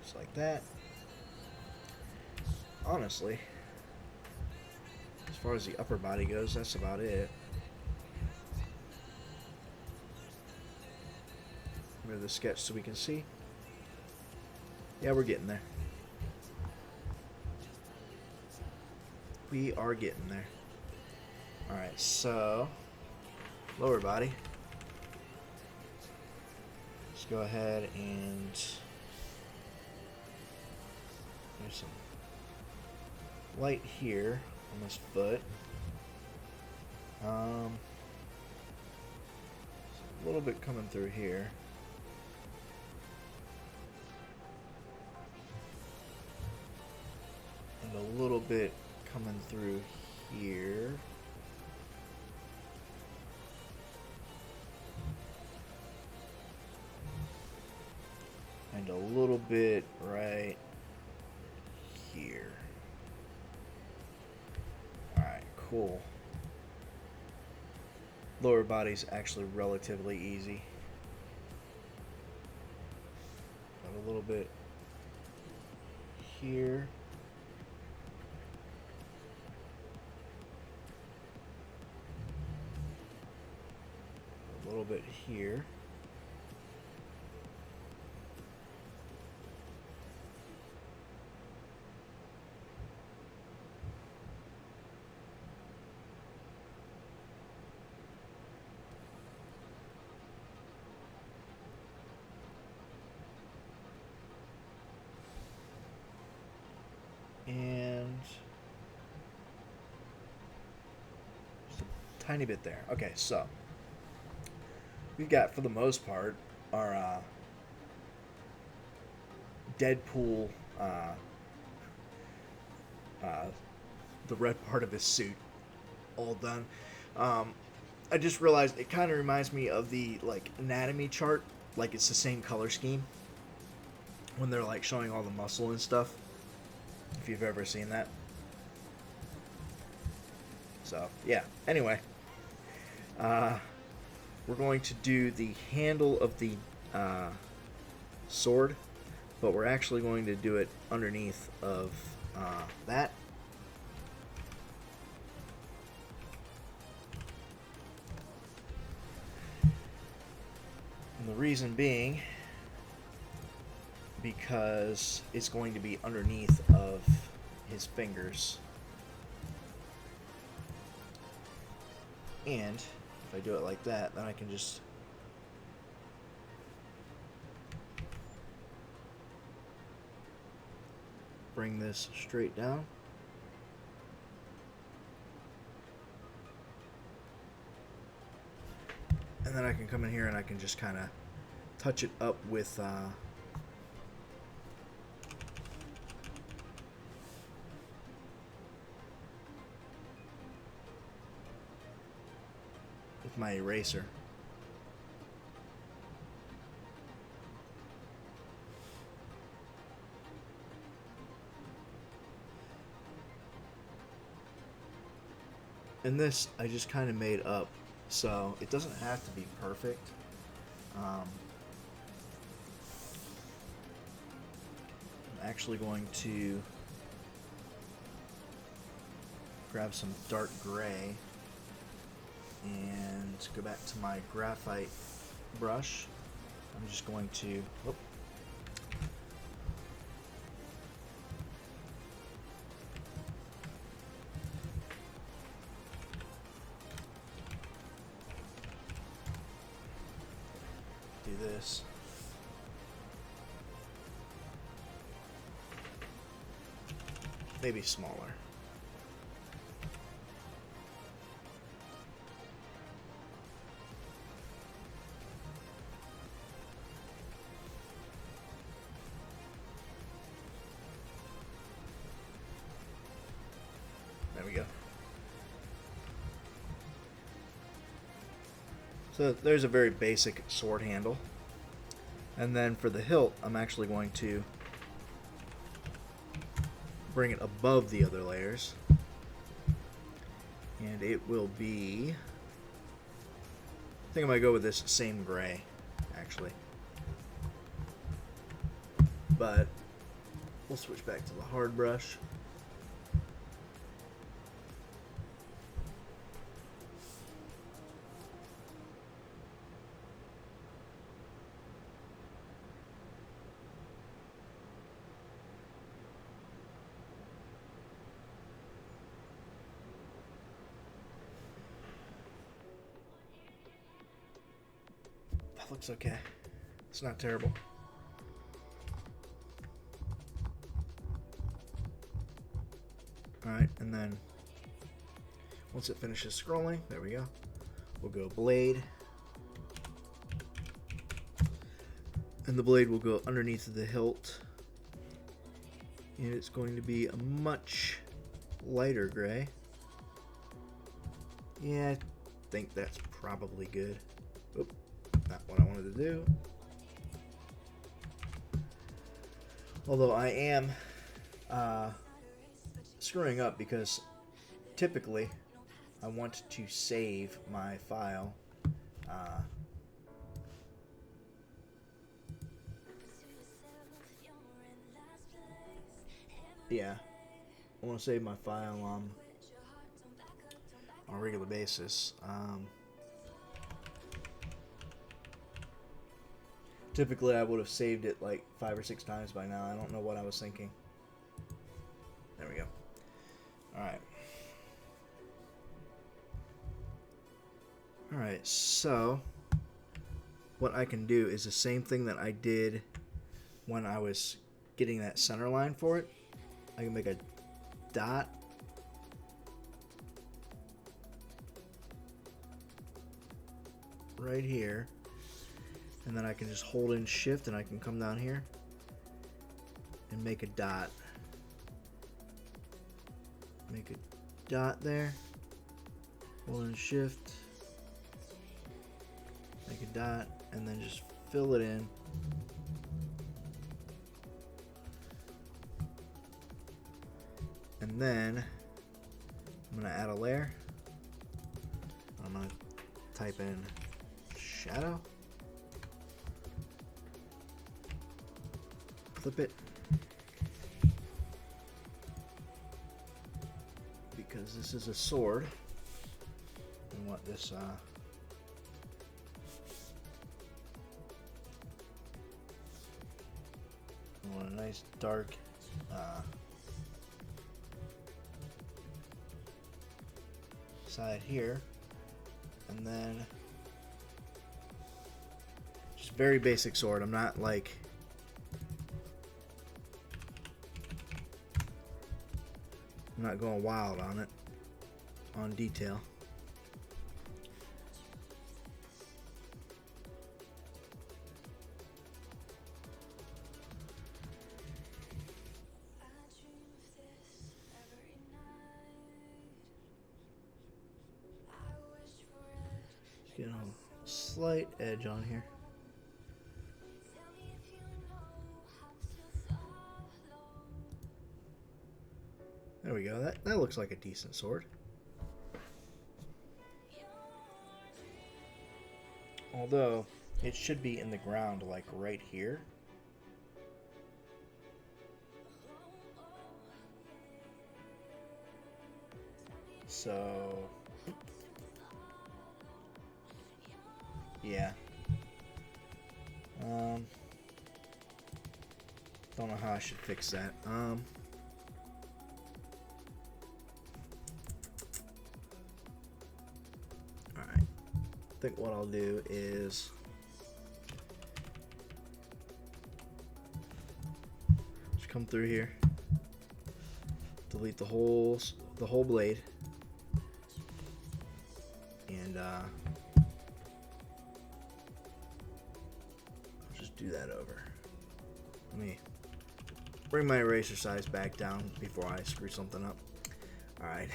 Just like that. Honestly, as far as the upper body goes, that's about it. Move the sketch so we can see. Yeah, we're getting there. We are getting there. Alright, so lower body. Let's go ahead and there's some light here on this foot. A little bit coming through here. And a little bit coming through here. a little bit right here. Alright, cool. Lower body's actually relatively easy. Got a little bit here. A little bit here. And just a tiny bit there. Okay, so we've got, for the most part, our Deadpool, the red part of his suit, all done. I just realized it kind of reminds me of the like anatomy chart, like it's the same color scheme when they're like showing all the muscle and stuff. If you've ever seen that. So, yeah. Anyway. We're going to do the handle of the sword, but we're actually going to do it underneath of that. And the reason being, because it's going to be underneath of his fingers. And if I do it like that, then I can just bring this straight down. And then I can come in here and I can just kind of touch it up with my eraser. And this I just kind of made up, so it doesn't have to be perfect. I'm actually going to grab some dark gray and go back to my graphite brush. I'm just going to do this. Maybe smaller. There we go. So there's a very basic sword handle. And then for the hilt, I'm actually going to bring it above the other layers. And it will be, I think I'm going to go with this same gray, actually. But we'll switch back to the hard brush. That looks okay. It's not terrible. Alright, and then once it finishes scrolling, there we go. We'll go blade. And the blade will go underneath the hilt. And it's going to be a much lighter gray. Yeah, I think that's probably good. Oop, not what I wanted to do. Although I am screwing up because typically I want to save my file yeah, I want to save my file on a regular basis. Typically I would have saved it like 5 or 6 times by now. I don't know what I was thinking. There we go. Alright. Alright, so what I can do is the same thing that I did when I was getting that center line for it. I can make a dot. Right here. And then I can just hold in shift and I can come down here and make a dot. Make a dot there. Hold in shift. Make a dot and then just fill it in. And then I'm going to add a layer. I'm going to type in shadow. Clip it. Because this is a sword. I want this I want a nice dark side here, and then just very basic sword. I'm not like I'm not going wild on it, on detail. Just getting a slight edge on here. There we go. That looks like a decent sword. Although it should be in the ground, like right here. So yeah. Don't know how I should fix that. I think what I'll do is just come through here, delete the whole blade, and I'll just do that over. Let me bring my eraser size back down before I screw something up. All right.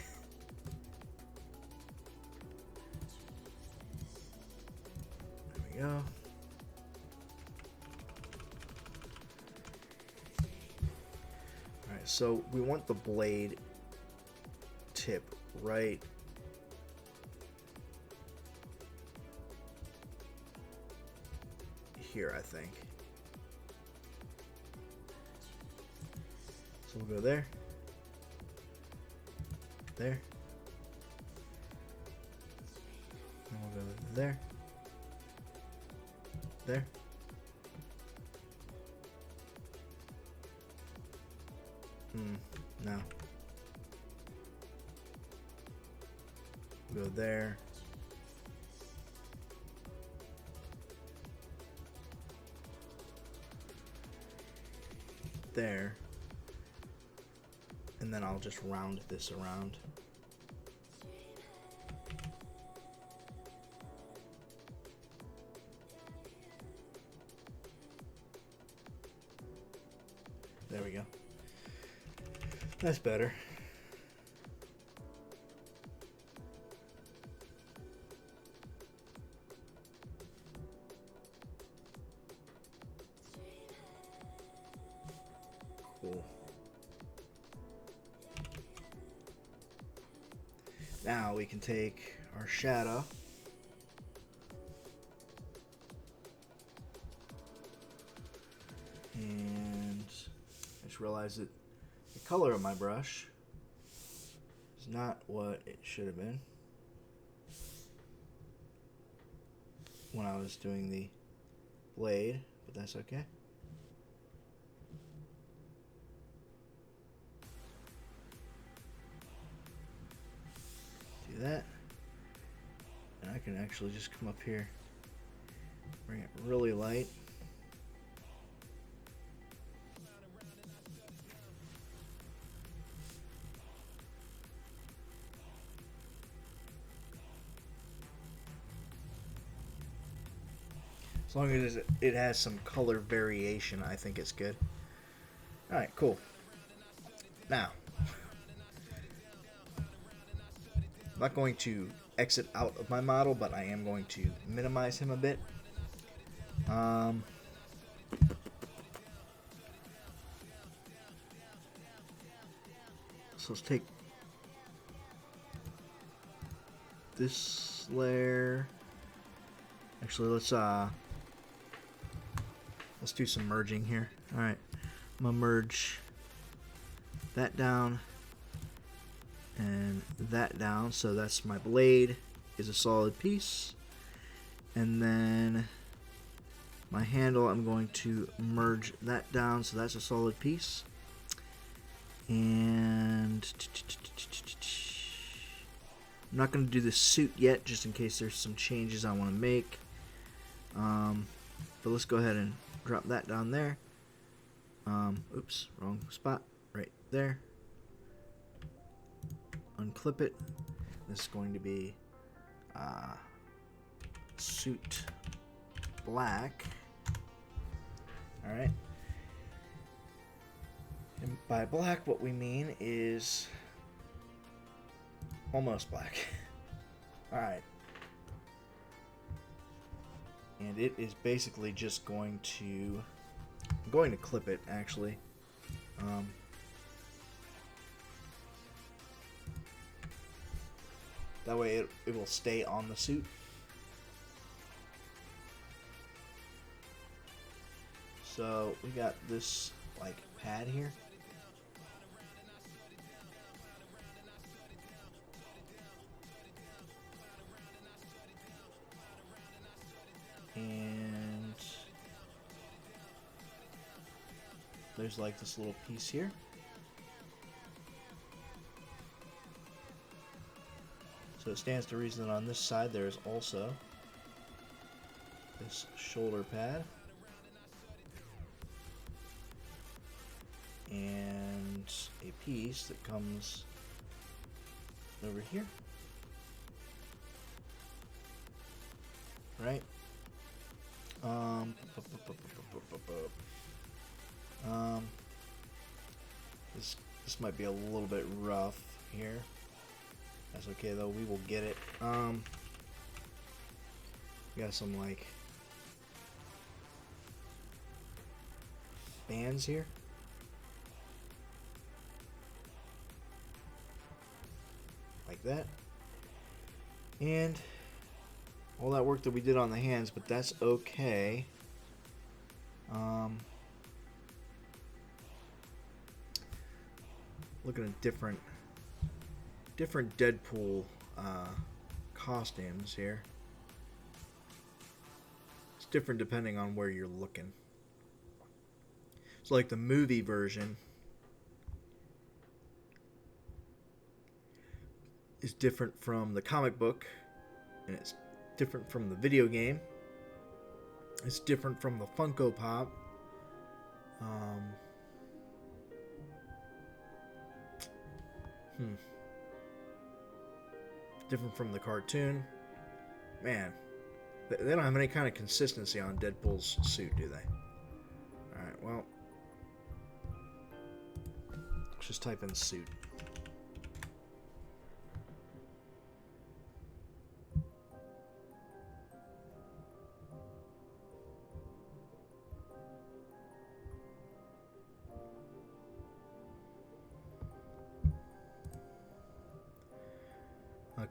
Go. Alright, so we want the blade tip right here, I think. So we'll go there. There. And we'll go there. There. No. Go there. There. And then I'll just round this around. There we go. That's better. Cool. Now we can take our shadow and I just realized that the color of my brush is not what it should have been when I was doing the blade, but that's okay. Do that, and I can actually just come up here, bring it really light. As long as it has some color variation, I think it's good. Alright, cool. Now, I'm not going to exit out of my model, but I am going to minimize him a bit. So let's take this layer. Actually, let's do some merging here. All right, I'm gonna merge that down and that down, so that's my blade is a solid piece, and then my handle, I'm going to merge that down, so that's a solid piece. And I'm not going to do the suit yet, just in case there's some changes I want to make. But let's go ahead and drop that down there. Oops, wrong spot. Right there. Unclip it. This is going to be suit black. Alright. And by black, what we mean is almost black. Alright. And it is basically just going to... I'm going to clip it, actually. That way it will stay on the suit. So we got this like pad here. And there's like this little piece here. So it stands to reason that on this side there is also this shoulder pad. And a piece that comes over here. Right? This might be a little bit rough here. That's okay though, we will get it. We got some like bands here. Like that. And all that work that we did on the hands, but that's okay. Looking at different Deadpool costumes here. It's different depending on where you're looking. So like the movie version is different from the comic book, and it's different from the video game. It's different from the Funko Pop. Different from the cartoon. Man, they don't have any kind of consistency on Deadpool's suit, do they? Alright, well, let's just type in suit.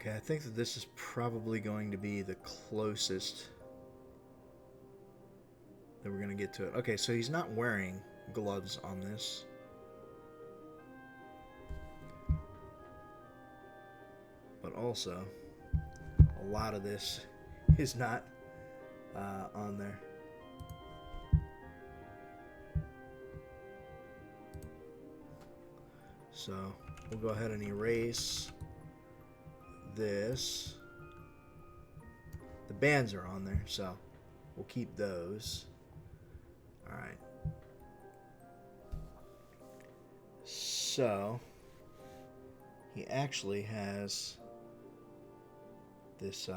Okay, I think that this is probably going to be the closest that we're going to get to it. Okay, so he's not wearing gloves on this. But also, a lot of this is not on there. So we'll go ahead and erase this. The bands are on there, so we'll keep those. Alright. So he actually has this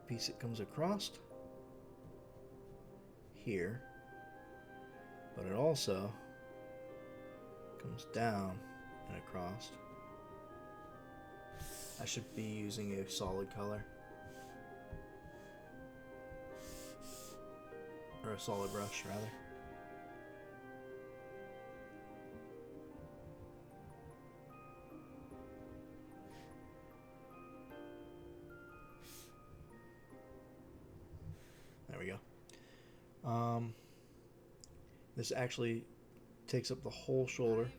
piece that comes across here, but it also comes down and across. I should be using a solid color or a solid brush rather. There we go. This actually takes up the whole shoulder.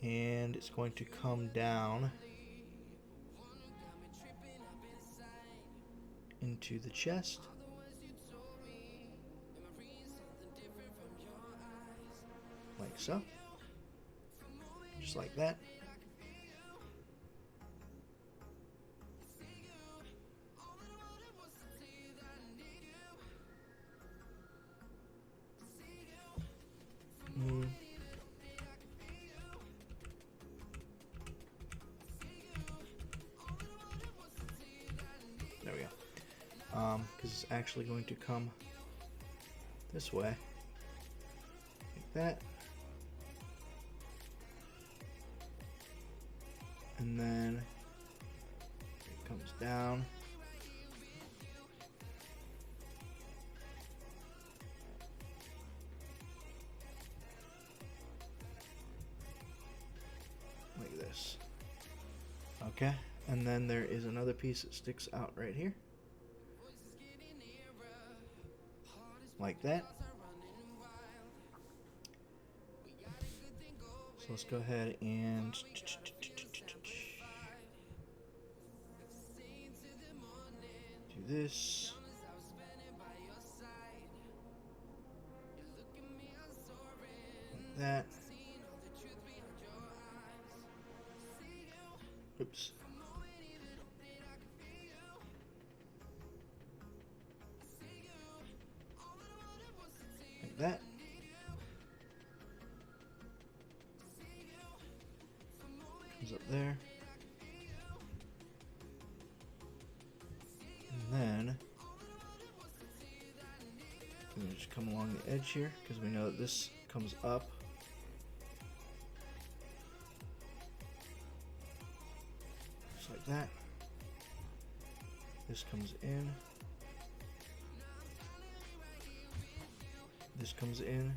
And it's going to come down into the chest. Like so. Just like that. There we go. Because it's actually going to come this way. Like that. And then it comes down. Like this. Okay, and then there is another piece that sticks out right here. Like that. So let's go ahead and do this. Like that. Oops. Like that. Comes up there. And then we just come along the edge here because we know that this comes up. Just like that. This comes in. This comes in.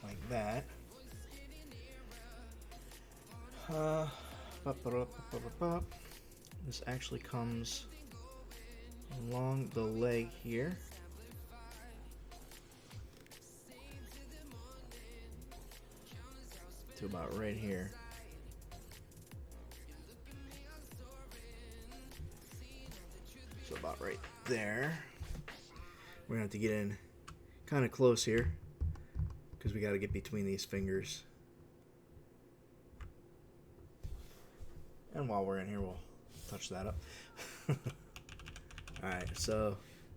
Like that. This actually comes along the leg here. To about right here. So about right there. We're gonna have to get in kind of close here because we got to get between these fingers. And while we're in here, we'll touch that up. Alright, so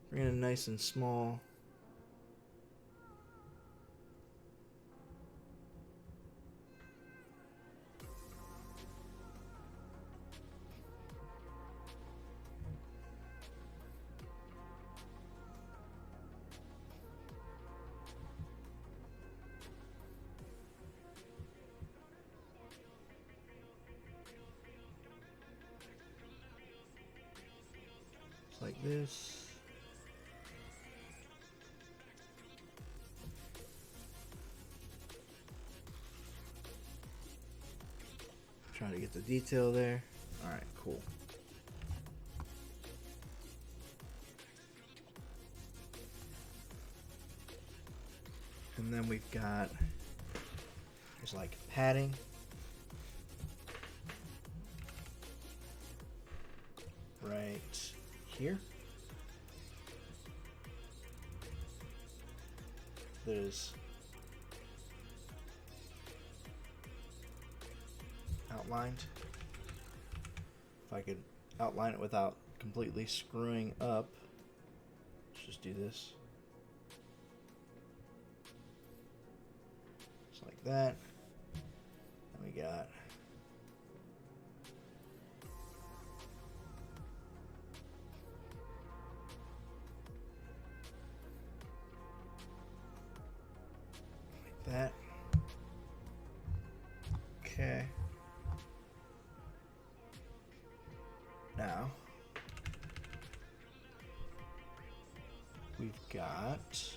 bring it nice and small. like this. Trying to get the detail there. Alright, cool. And then we've got, there's like padding. Right here. There's outlined. If I could outline it without completely screwing up, let's just do this. Just like that. And we got that. Okay. Now we've got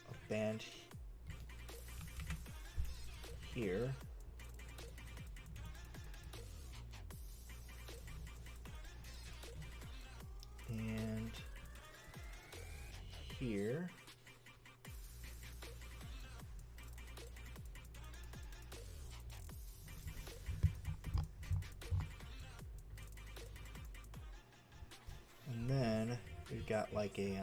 a band here. And here. And then we've got like a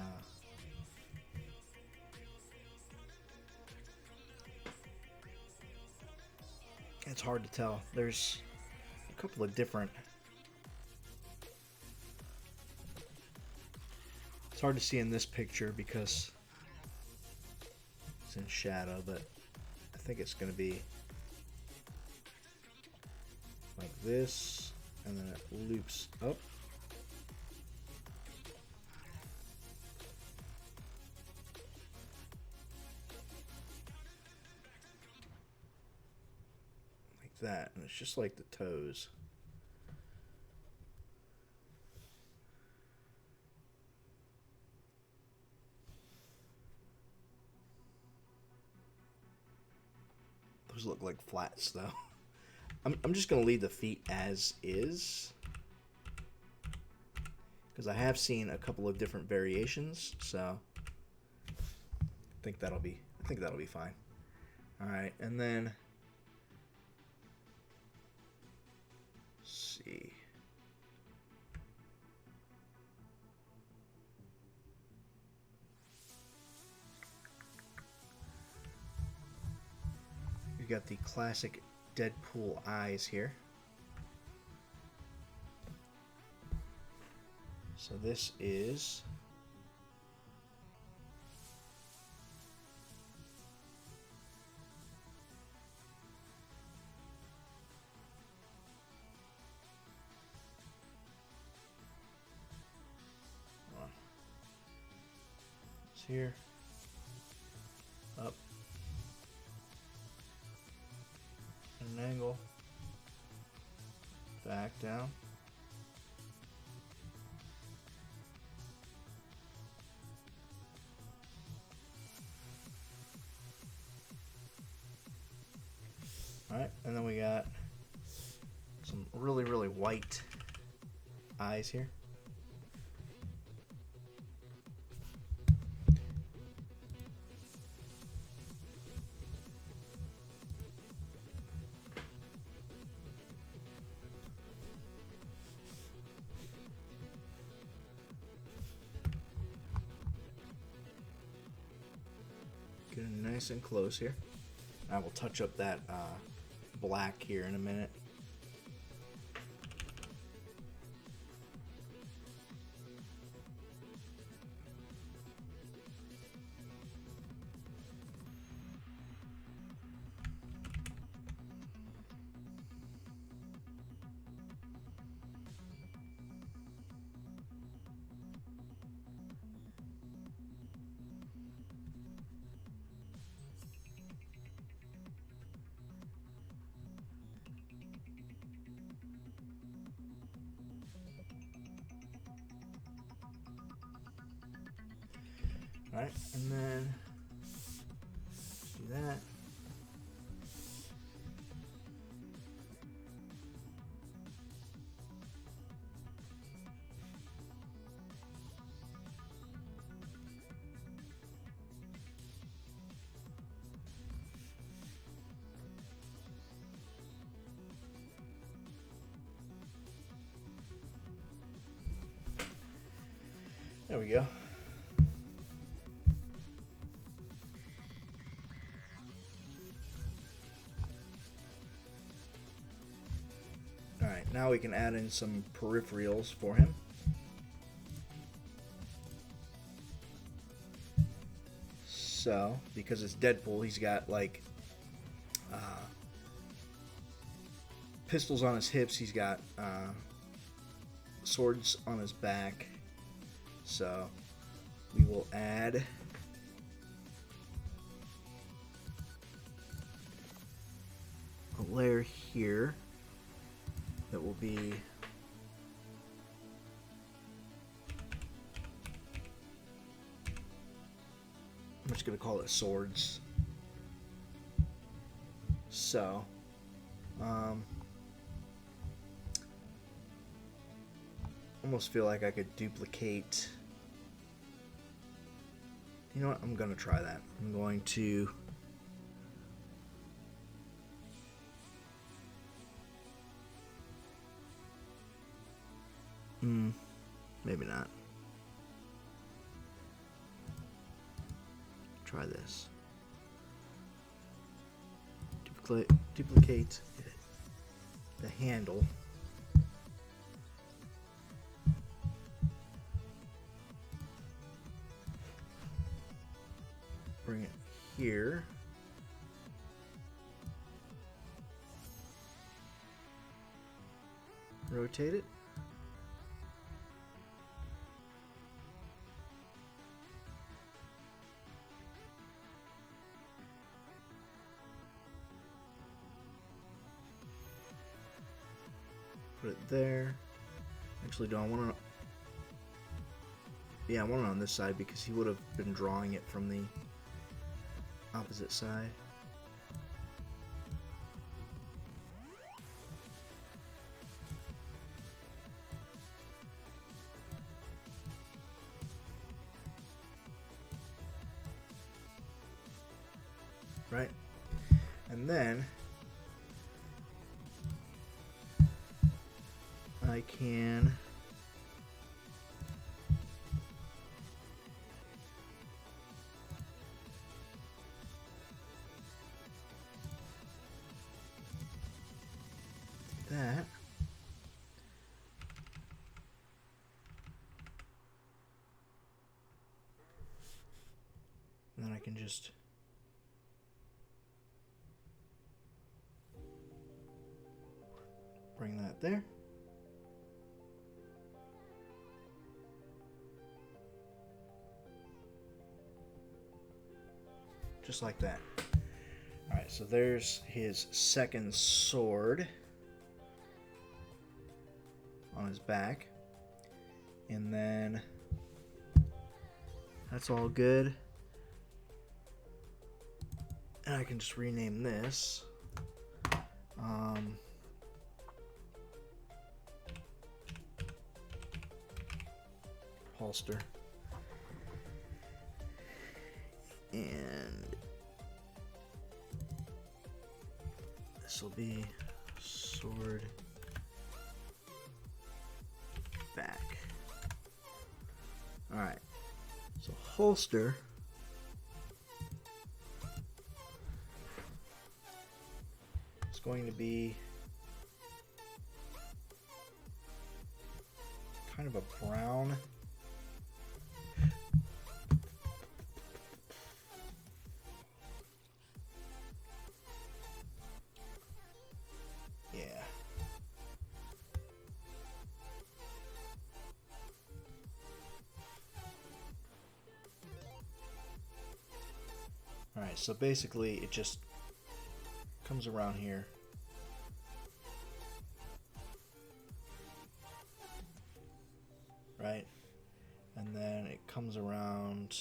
it's hard to tell. There's a couple of different, it's hard to see in this picture because it's in shadow, but I think it's going to be like this, and then it loops up. That, and it's just like the toes. Those look like flats though. I'm just gonna leave the feet as is because I have seen a couple of different variations, so I think that'll be fine. All right, and then see. We've got the classic Deadpool eyes here. So this is here, up, at an angle, back down. Alright, and then we got some really, really white eyes here. Get it nice and close here. I will touch up that black here in a minute. Alright, and then do that. There we go. Alright, now we can add in some peripherals for him. So, because it's Deadpool, he's got like pistols on his hips, he's got swords on his back. So we will add a layer here that will be I'm just going to call it swords. So almost feel like I could duplicate. You know what? I'm going to try that. I'm going to maybe not. Try this. Duplicate the handle. Bring it here. Rotate it. Put it there. Actually, do I want to? Yeah, I want it on this side because he would have been drawing it from the opposite side. Right? And then I can do that. And then I can just bring that there. Just like that. Alright, so there's his second sword on his back. And then that's all good. And I can just rename this. Holster. And this will be sword back. Alright, so holster is going to be kind of a brown. Alright, so basically it just comes around here. Right? And then it comes around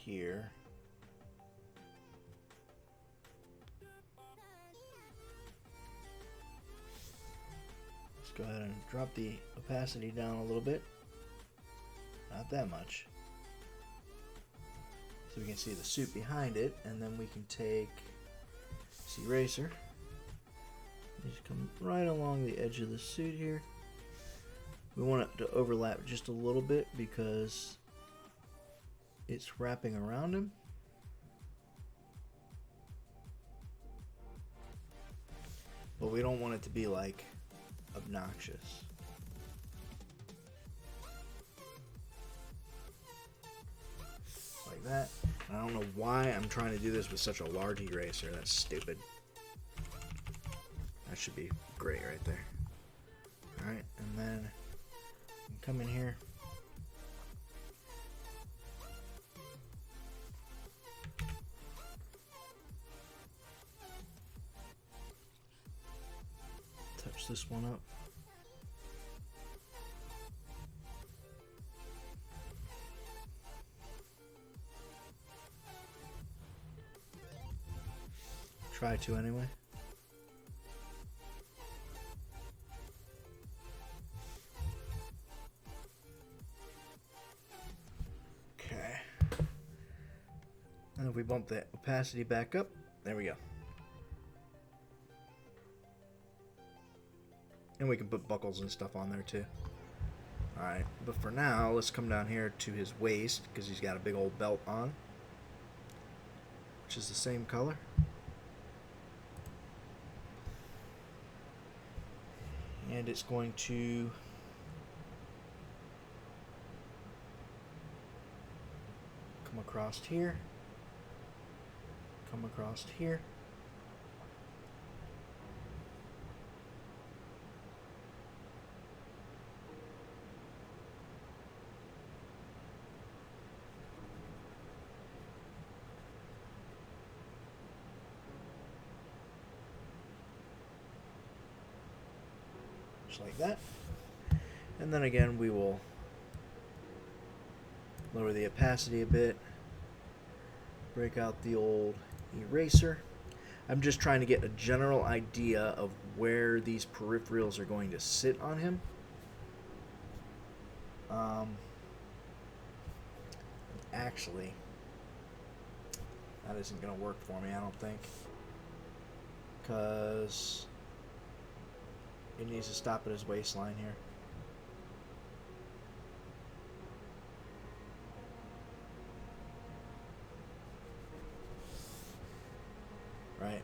here. Let's go ahead and drop the opacity down a little bit. Not that much. So we can see the suit behind it, and then we can take this eraser. Just come right along the edge of the suit here. We want it to overlap just a little bit because it's wrapping around him. But we don't want it to be like obnoxious. Like that. And I don't know why I'm trying to do this with such a large eraser. That's stupid. That should be great right there. Alright, and then come in here. Touch this one up. Try to anyway. Okay. And if we bump the opacity back up, there we go. And we can put buckles and stuff on there too. Alright, but for now, let's come down here to his waist, because he's got a big old belt on, which is the same color. And it's going to come across here, come across here. Just like that. And then again, we will lower the opacity a bit, break out the old eraser. I'm just trying to get a general idea of where these peripherals are going to sit on him. Actually, that isn't going to work for me, I don't think, because it needs to stop at his waistline here. Right.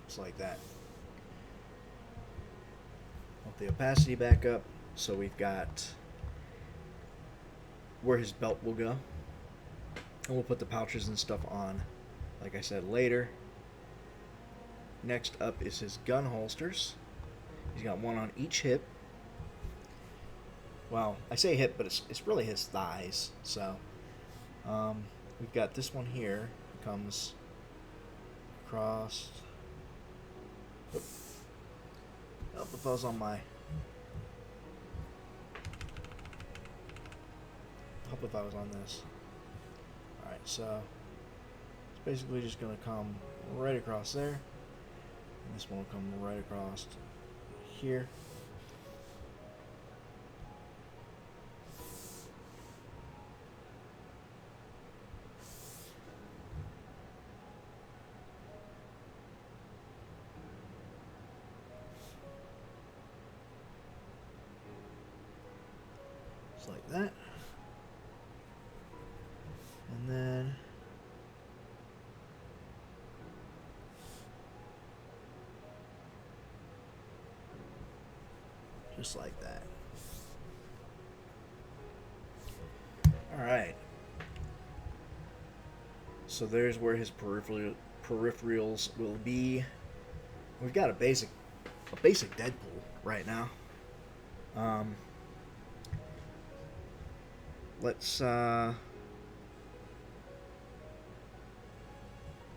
Just like that. Put the opacity back up, so we've got where his belt will go. And we'll put the pouches and stuff on, like I said, later. Next up is his gun holsters. He's got one on each hip. Well, I say hip, but it's really his thighs. So we've got this one here. It comes across. Oh, if I was on my. Hope if I was on this. Alright, so it's basically just going to come right across there. And this one will come right across here. Just like that. And then just like that. Alright. So there's where his peripherals will be. We've got a basic Deadpool right now. Let's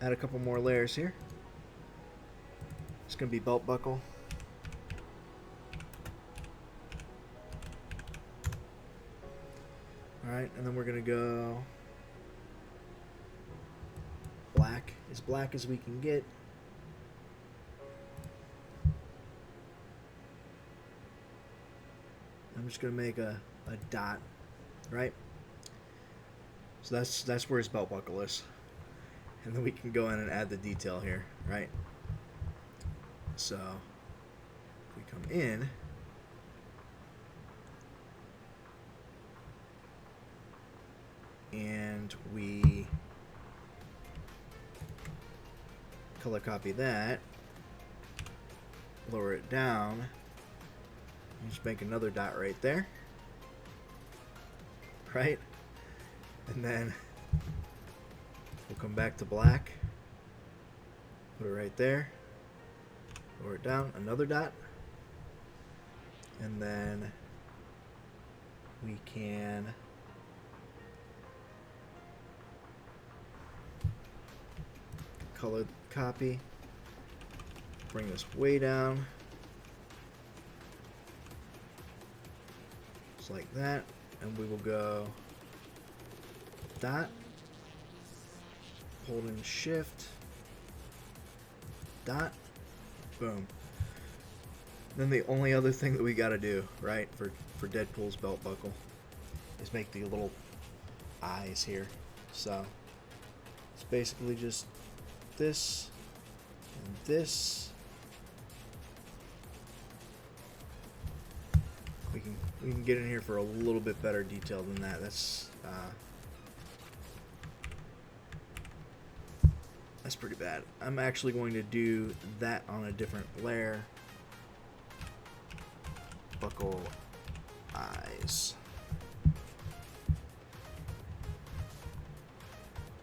add a couple more layers here. It's going to be belt buckle. Alright, and then we're going to go black, as black as we can get. I'm just going to make a dot, right? So that's where his belt buckle is. And then we can go in and add the detail here, right? So if we come in, and we color copy that, lower it down, and just make another dot right there, right? And then we'll come back to black, put it right there, lower it down, another dot, and then we can color copy, bring this way down, just like that, and we will go dot, holding shift, dot, boom. Then the only other thing that we got to do, right, for Deadpool's belt buckle is make the little eyes here. So it's basically just this and this. We can get in here for a little bit better detail than that. That's pretty bad. I'm actually going to do that on a different layer. Buckle eyes.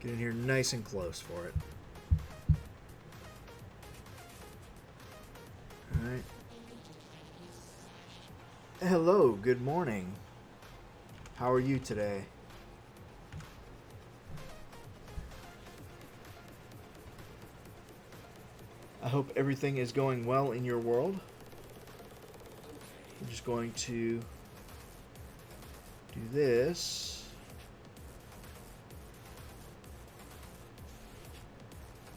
Get in here nice and close for it. Alright. Hello, good morning. How are you today? I hope everything is going well in your world. I'm just going to do this.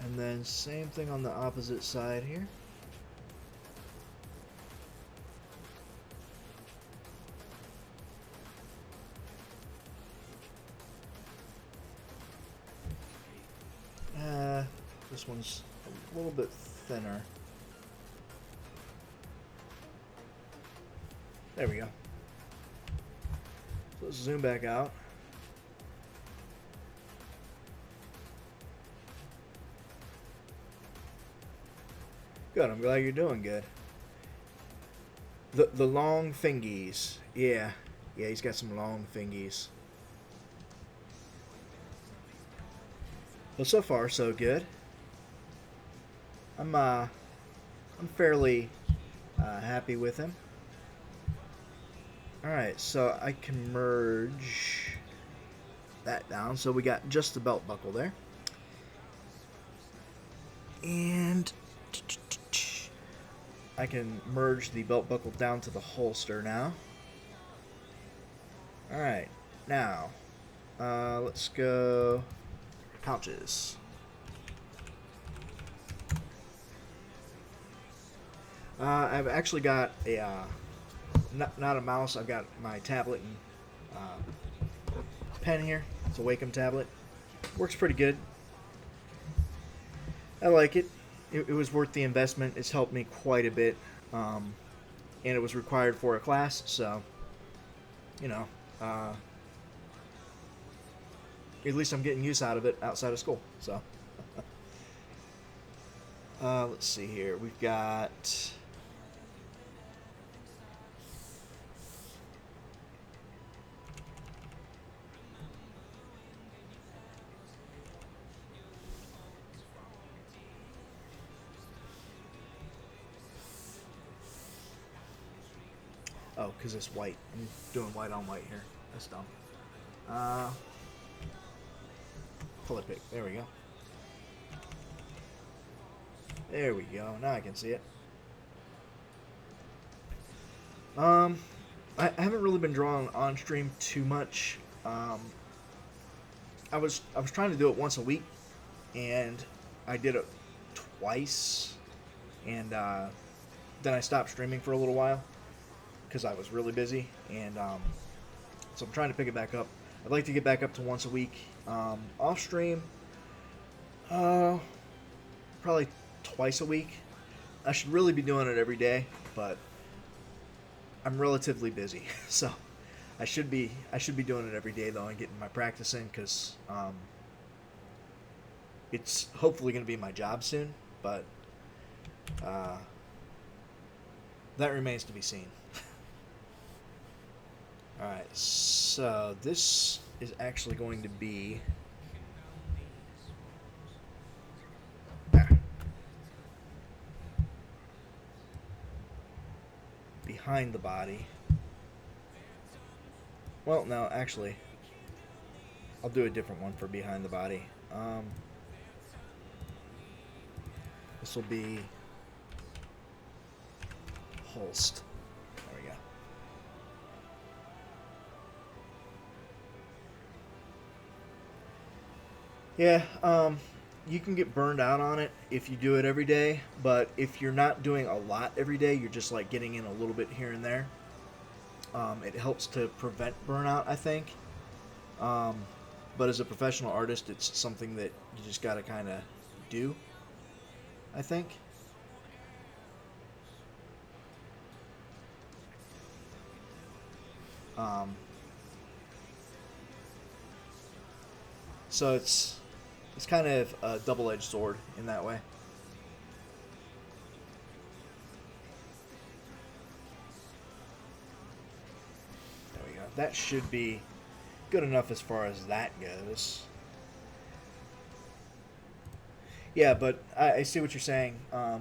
And then same thing on the opposite side here. This one's a little bit thinner. There we go. So let's zoom back out. Good, I'm glad you're doing good. The long fingies. Yeah, he's got some long fingies. But so far, so good. I'm fairly happy with him. Alright, so I can merge that down. So we got just the belt buckle there. And I can merge the belt buckle down to the holster now. Alright, now let's go pouches. I've actually got a not a mouse. I've got my tablet and pen here. It's a Wacom tablet. Works pretty good. I like it. It was worth the investment. It's helped me quite a bit, and it was required for a class. So, you know, at least I'm getting use out of it outside of school. So, let's see here. We've got. Oh, because it's white. I'm doing white on white here. That's dumb. Color pick. There we go. There we go. Now I can see it. I haven't really been drawing on stream too much. I was trying to do it once a week, and I did it twice, and then I stopped streaming for a little while because I was really busy, and so I'm trying to pick it back up. I'd like to get back up to once a week. Off stream, probably twice a week. I should really be doing it every day, but I'm relatively busy, so I should be doing it every day though and getting my practice in, because it's hopefully going to be my job soon, but that remains to be seen. Alright, so this is actually going to be behind the body. Well, no, actually, I'll do a different one for behind the body. This will be Holst. There we go. Yeah, you can get burned out on it if you do it every day, but if you're not doing a lot every day, you're just like getting in a little bit here and there. It helps to prevent burnout, I think. But as a professional artist, it's something that you just gotta kind of do, I think. So it's kind of a double-edged sword in that way. There we go. That should be good enough as far as that goes. Yeah, but I see what you're saying. You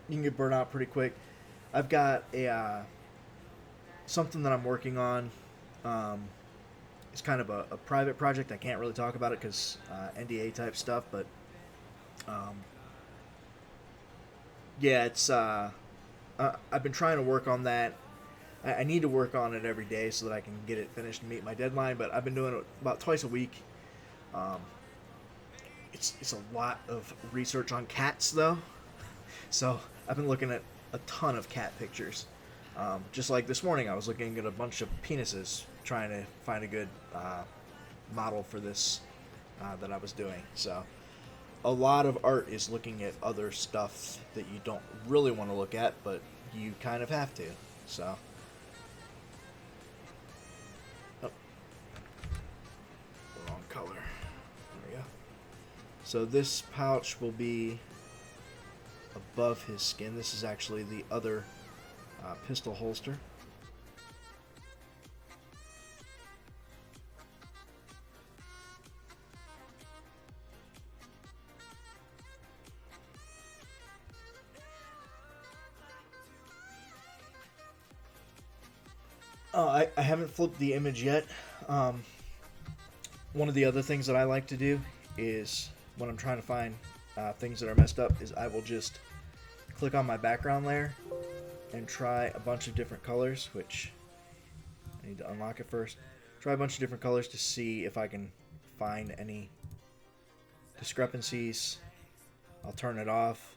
can get burnt out pretty quick. I've got a something that I'm working on. It's kind of a private project. I can't really talk about it because NDA type stuff, but yeah, it's I've been trying to work on that. I need to work on it every day so that I can get it finished and meet my deadline, but I've been doing it about twice a week. It's a lot of research on cats though, so I've been looking at a ton of cat pictures. Just like this morning, I was looking at a bunch of penises, trying to find a good model for this that I was doing. So a lot of art is looking at other stuff that you don't really want to look at, but you kind of have to. So, oh, the wrong color. There we go. So this pouch will be above his skin. This is actually the other pistol holster. I haven't flipped the image yet. One of the other things that I like to do is when I'm trying to find things that are messed up is I will just click on my background layer and try a bunch of different colors, which I need to unlock it first. Try a bunch of different colors to see if I can find any discrepancies. I'll turn it off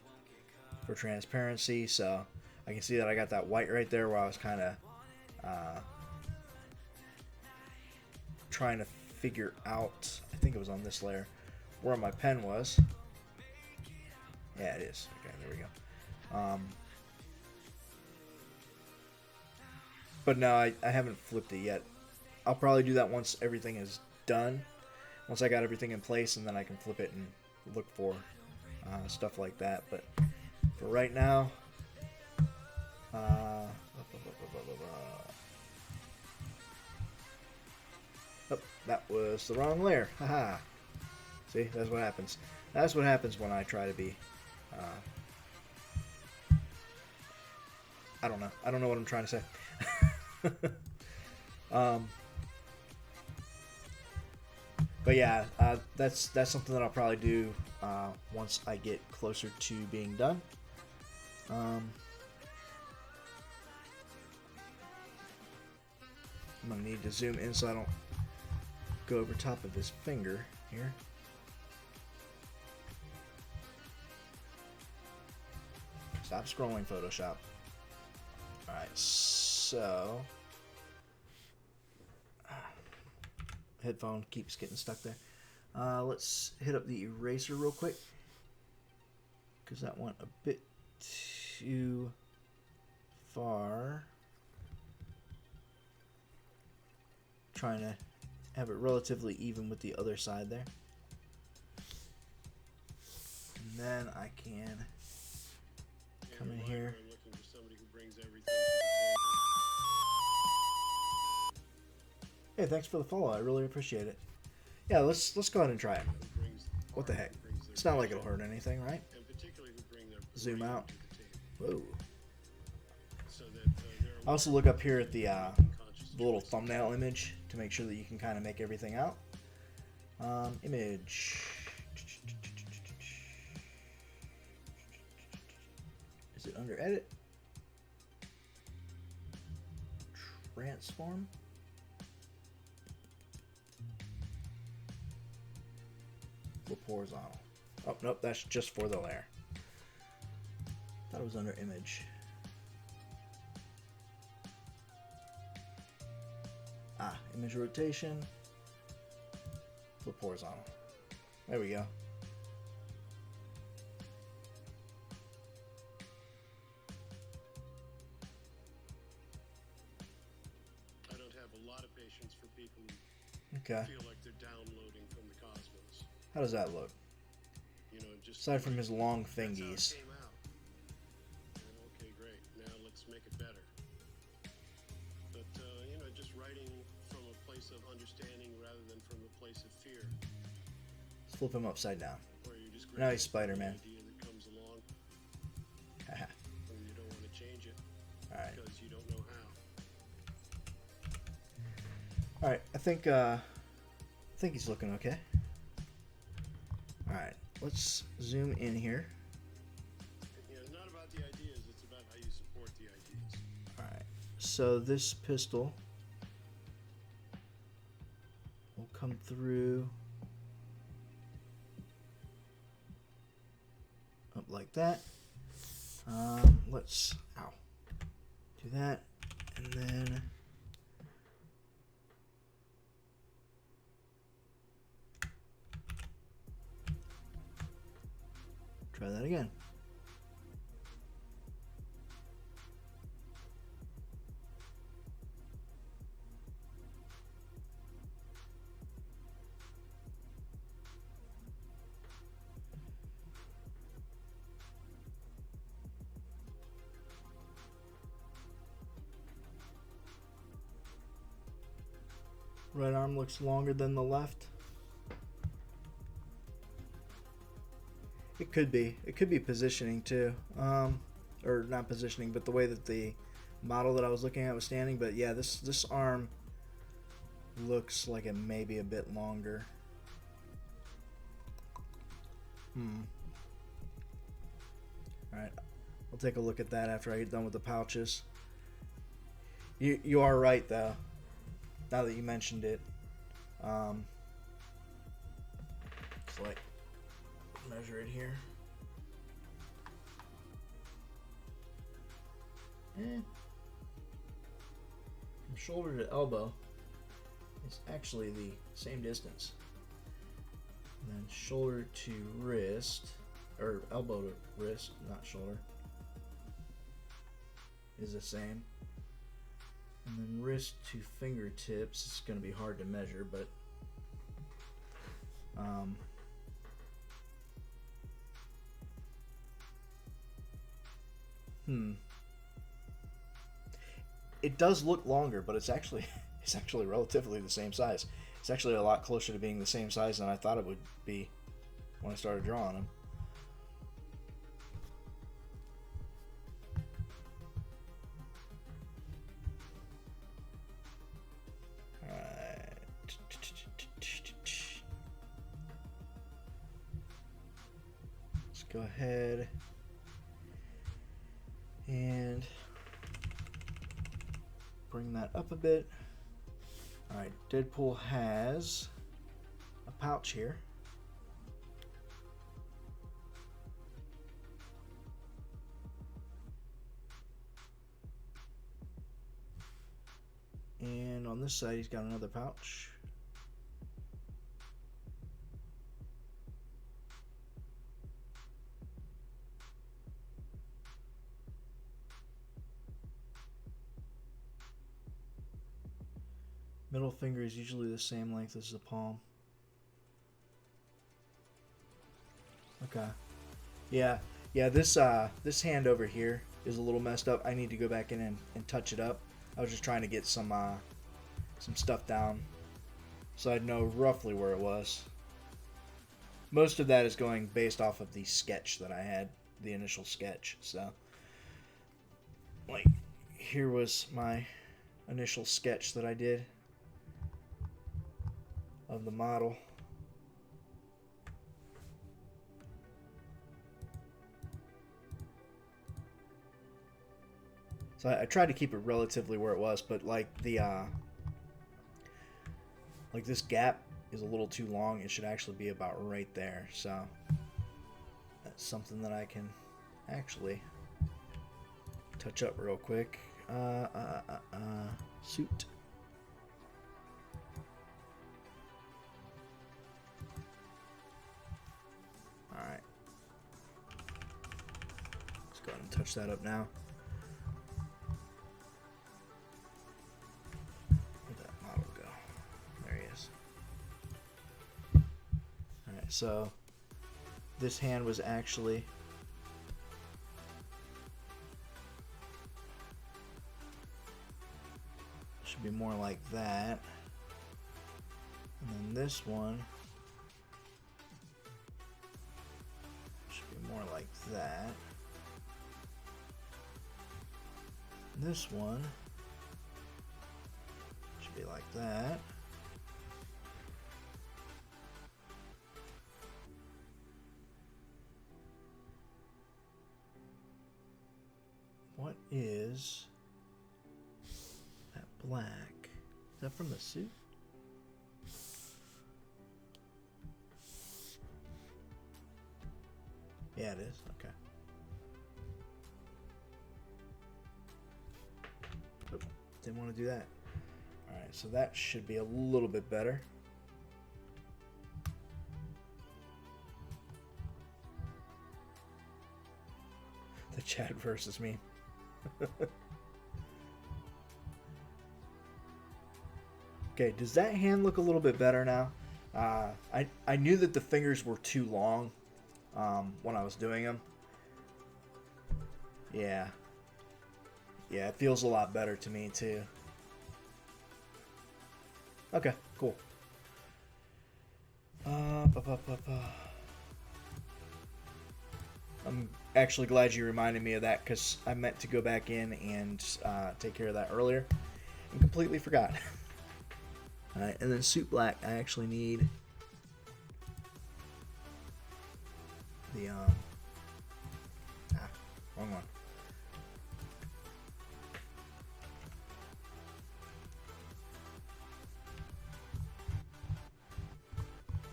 for transparency, so I can see that I got that white right there where I was kind of trying to figure out, I think it was on this layer, where my pen was. Yeah, it is. Okay, there we go. But no, I haven't flipped it yet. I'll probably do that once everything is done. Once I got everything in place, and then I can flip it and look for stuff like that. But for right now, oh, that was the wrong layer. Haha. See, that's what happens. That's what happens when I try to be. I don't know. I don't know what I'm trying to say. But yeah, that's something that I'll probably do once I get closer to being done. I'm gonna need to zoom in so I don't go over top of his finger here. Stop scrolling, Photoshop. Alright, so headphone keeps getting stuck there. Let's hit up the eraser real quick, because that went a bit too far. Trying to have it relatively even with the other side there. And then I can come in here. Hey, thanks for the follow. I really appreciate it. Yeah, let's go ahead and try it. What the heck? It's not like it'll hurt anything, right? Zoom out. Whoa. I also look up here at the little thumbnail image to make sure that you can kind of make everything out. Image. Is it under edit? Transform. Flip horizontal. Oh, nope, that's just for the layer. Thought it was under image. Ah, image rotation. Flip horizontal. There we go. I don't have a lot of patience for people who Okay. feel like they're downloading from the cosmos. How does that look? You know, just Aside from his long that's how it fingies. came out. And, okay, great. Now let's make it better. But you know, just writing from a place of understanding rather than from a place of fear. Let's flip him upside down. Where you just Now he's Spider-Man. idea that comes along Haha. and you don't want to change it Alright. because you don't know how. Alright, I think he's looking okay. Alright, let's zoom in here. You know, it's not about the ideas, it's about how you support the ideas. Alright, so this pistol will come through up like that. Let's do that, and then try that again. Right arm looks longer than the left. It could be. It could be positioning too. Or not positioning, but the way that the model that I was looking at was standing. But yeah, this arm looks like it may be a bit longer. Alright, I'll take a look at that after I get done with the pouches. You are right though. Now that you mentioned it, let's like measure it here. From shoulder to elbow, it's actually the same distance. And then shoulder to wrist, or elbow to wrist, not shoulder, is the same. And then wrist to fingertips, it's going to be hard to measure, but it does look longer, but it's actually relatively the same size. It's actually a lot closer to being the same size than I thought it would be when I started drawing them. go ahead and bring that up a bit. Alright, Deadpool has a pouch here. And on this side, he's got another pouch. Middle finger is usually the same length as the palm. Okay. Yeah, this hand over here is a little messed up. I need to go back in and touch it up. I was just trying to get some stuff down so I'd know roughly where it was. Most of that is going based off of the sketch that I had, the initial sketch. So, like, here was my initial sketch that I did of the model. So I tried to keep it relatively where it was, but like the like this gap is a little too long. It should actually be about right there. So that's something that I can actually touch up real quick. Suit. All right. Let's go ahead and touch that up now. So this hand was actually should be more like that, and then this one should be more like that. This one should be like that. What is that black? Is that from the suit? Yeah, it is. Okay. Oop, didn't want to do that. Alright, so that should be a little bit better. The Chad versus me. Okay, does that hand look a little bit better now? I knew that the fingers were too long when I was doing them. Yeah, it feels a lot better to me too. Okay, cool. I'm actually glad you reminded me of that, because I meant to go back in and take care of that earlier and completely forgot. Alright, and then suit black, I actually need the wrong one.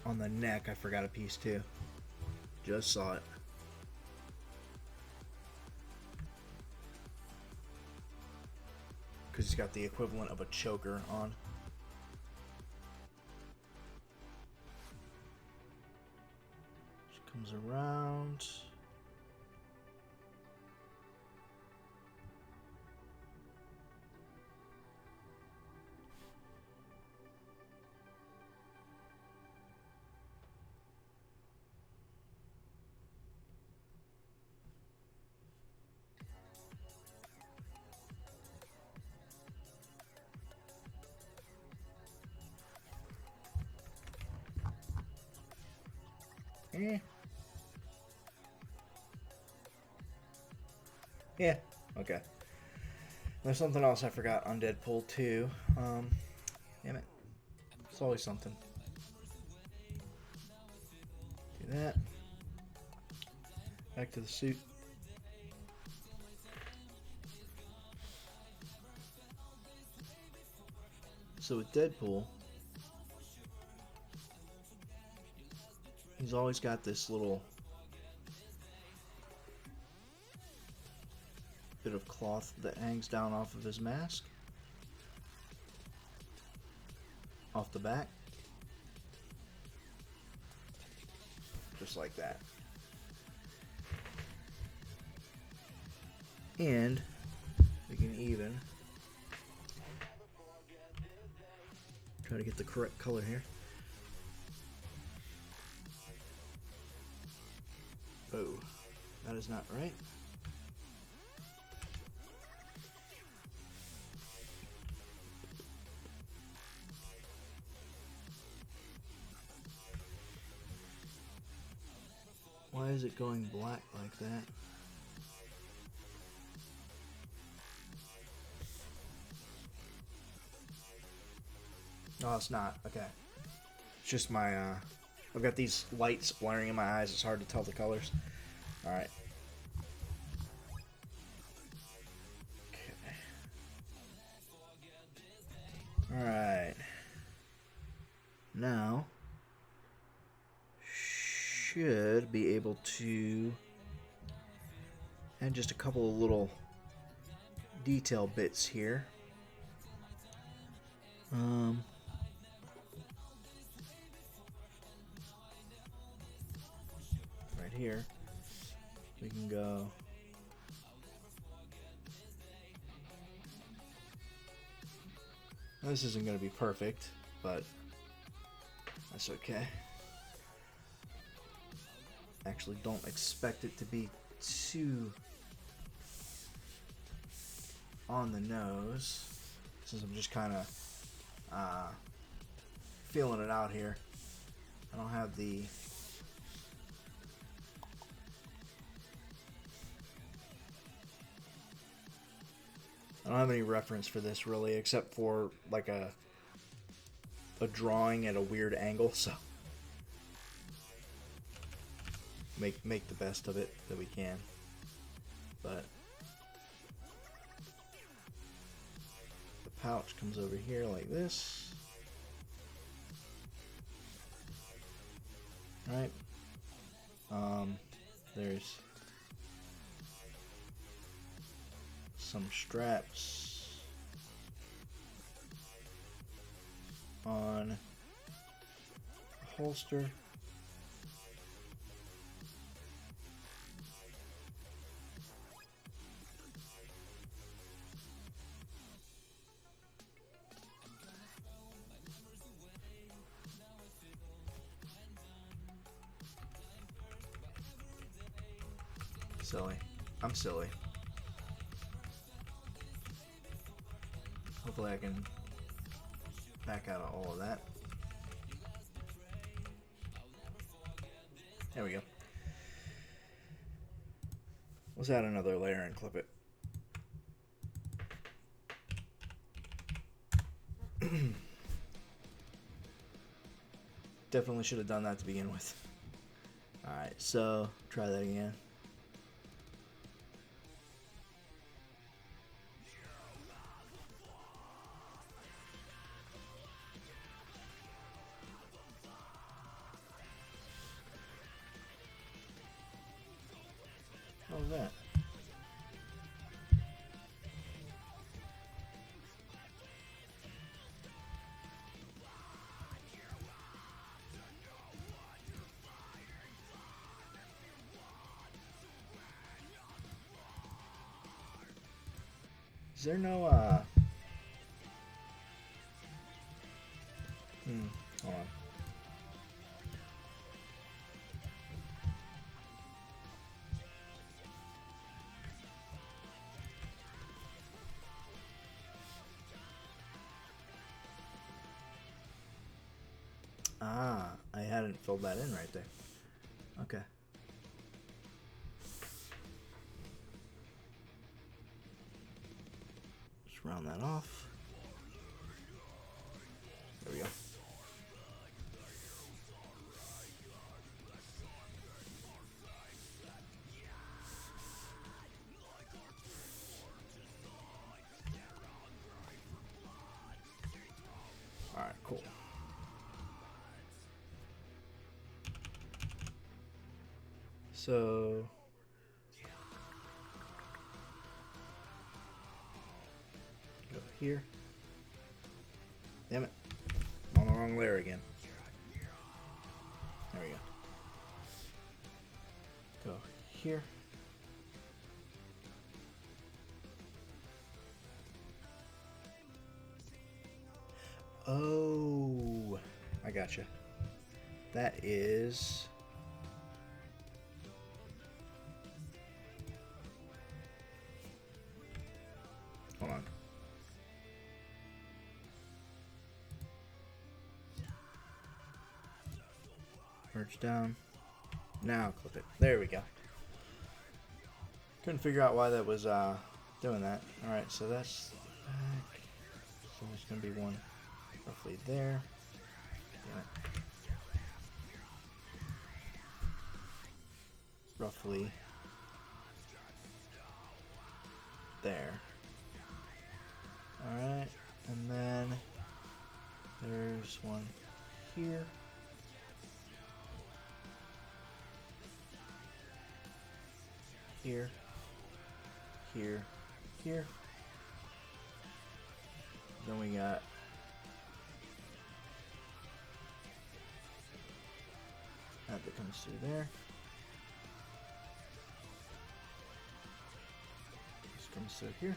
On the neck, I forgot a piece too. Just saw it. Because he's got the equivalent of a choker on. She comes around. Yeah, okay. There's something else I forgot on Deadpool 2. Damn it. It's always something. Do that. Back to the suit. So with Deadpool, he's always got this little bit of cloth that hangs down off of his mask, off the back, just like that. And we can even try to get the correct color here. Oh, that is not right. Why is it going black like that? No, it's not. Okay. It's just my, I've got these lights blaring in my eyes. It's hard to tell the colors. Alright. Okay. Alright. Now, should be able to add just a couple of little detail bits here. Right here, we can go this isn't going to be perfect, but that's okay. Actually, don't expect it to be too on the nose, since I'm just kind of feeling it out here. I don't have the any reference for this really, except for like a drawing at a weird angle, so make the best of it that we can. But the pouch comes over here like this. Right. There's some straps on the holster. Silly. I'm silly. Hopefully I can back out of all of that. There we go. Let's add another layer and clip it. Definitely should have done that to begin with. Alright, so try that again. What was that? Is there no, hold on. Ah, I hadn't filled that in right there. Okay. Just round that off. There we go. So go here. Damn it. I'm on the wrong layer again. There we go. Go here. Oh, I gotcha. That is... Hold on. Merge down. Now clip it. There we go. Couldn't figure out why that was doing that. Alright, so that's back. So there's going to be one roughly there. Roughly there. Alright, and then there's one here. Here. Here. Here. Then we got that comes through there. This comes through here.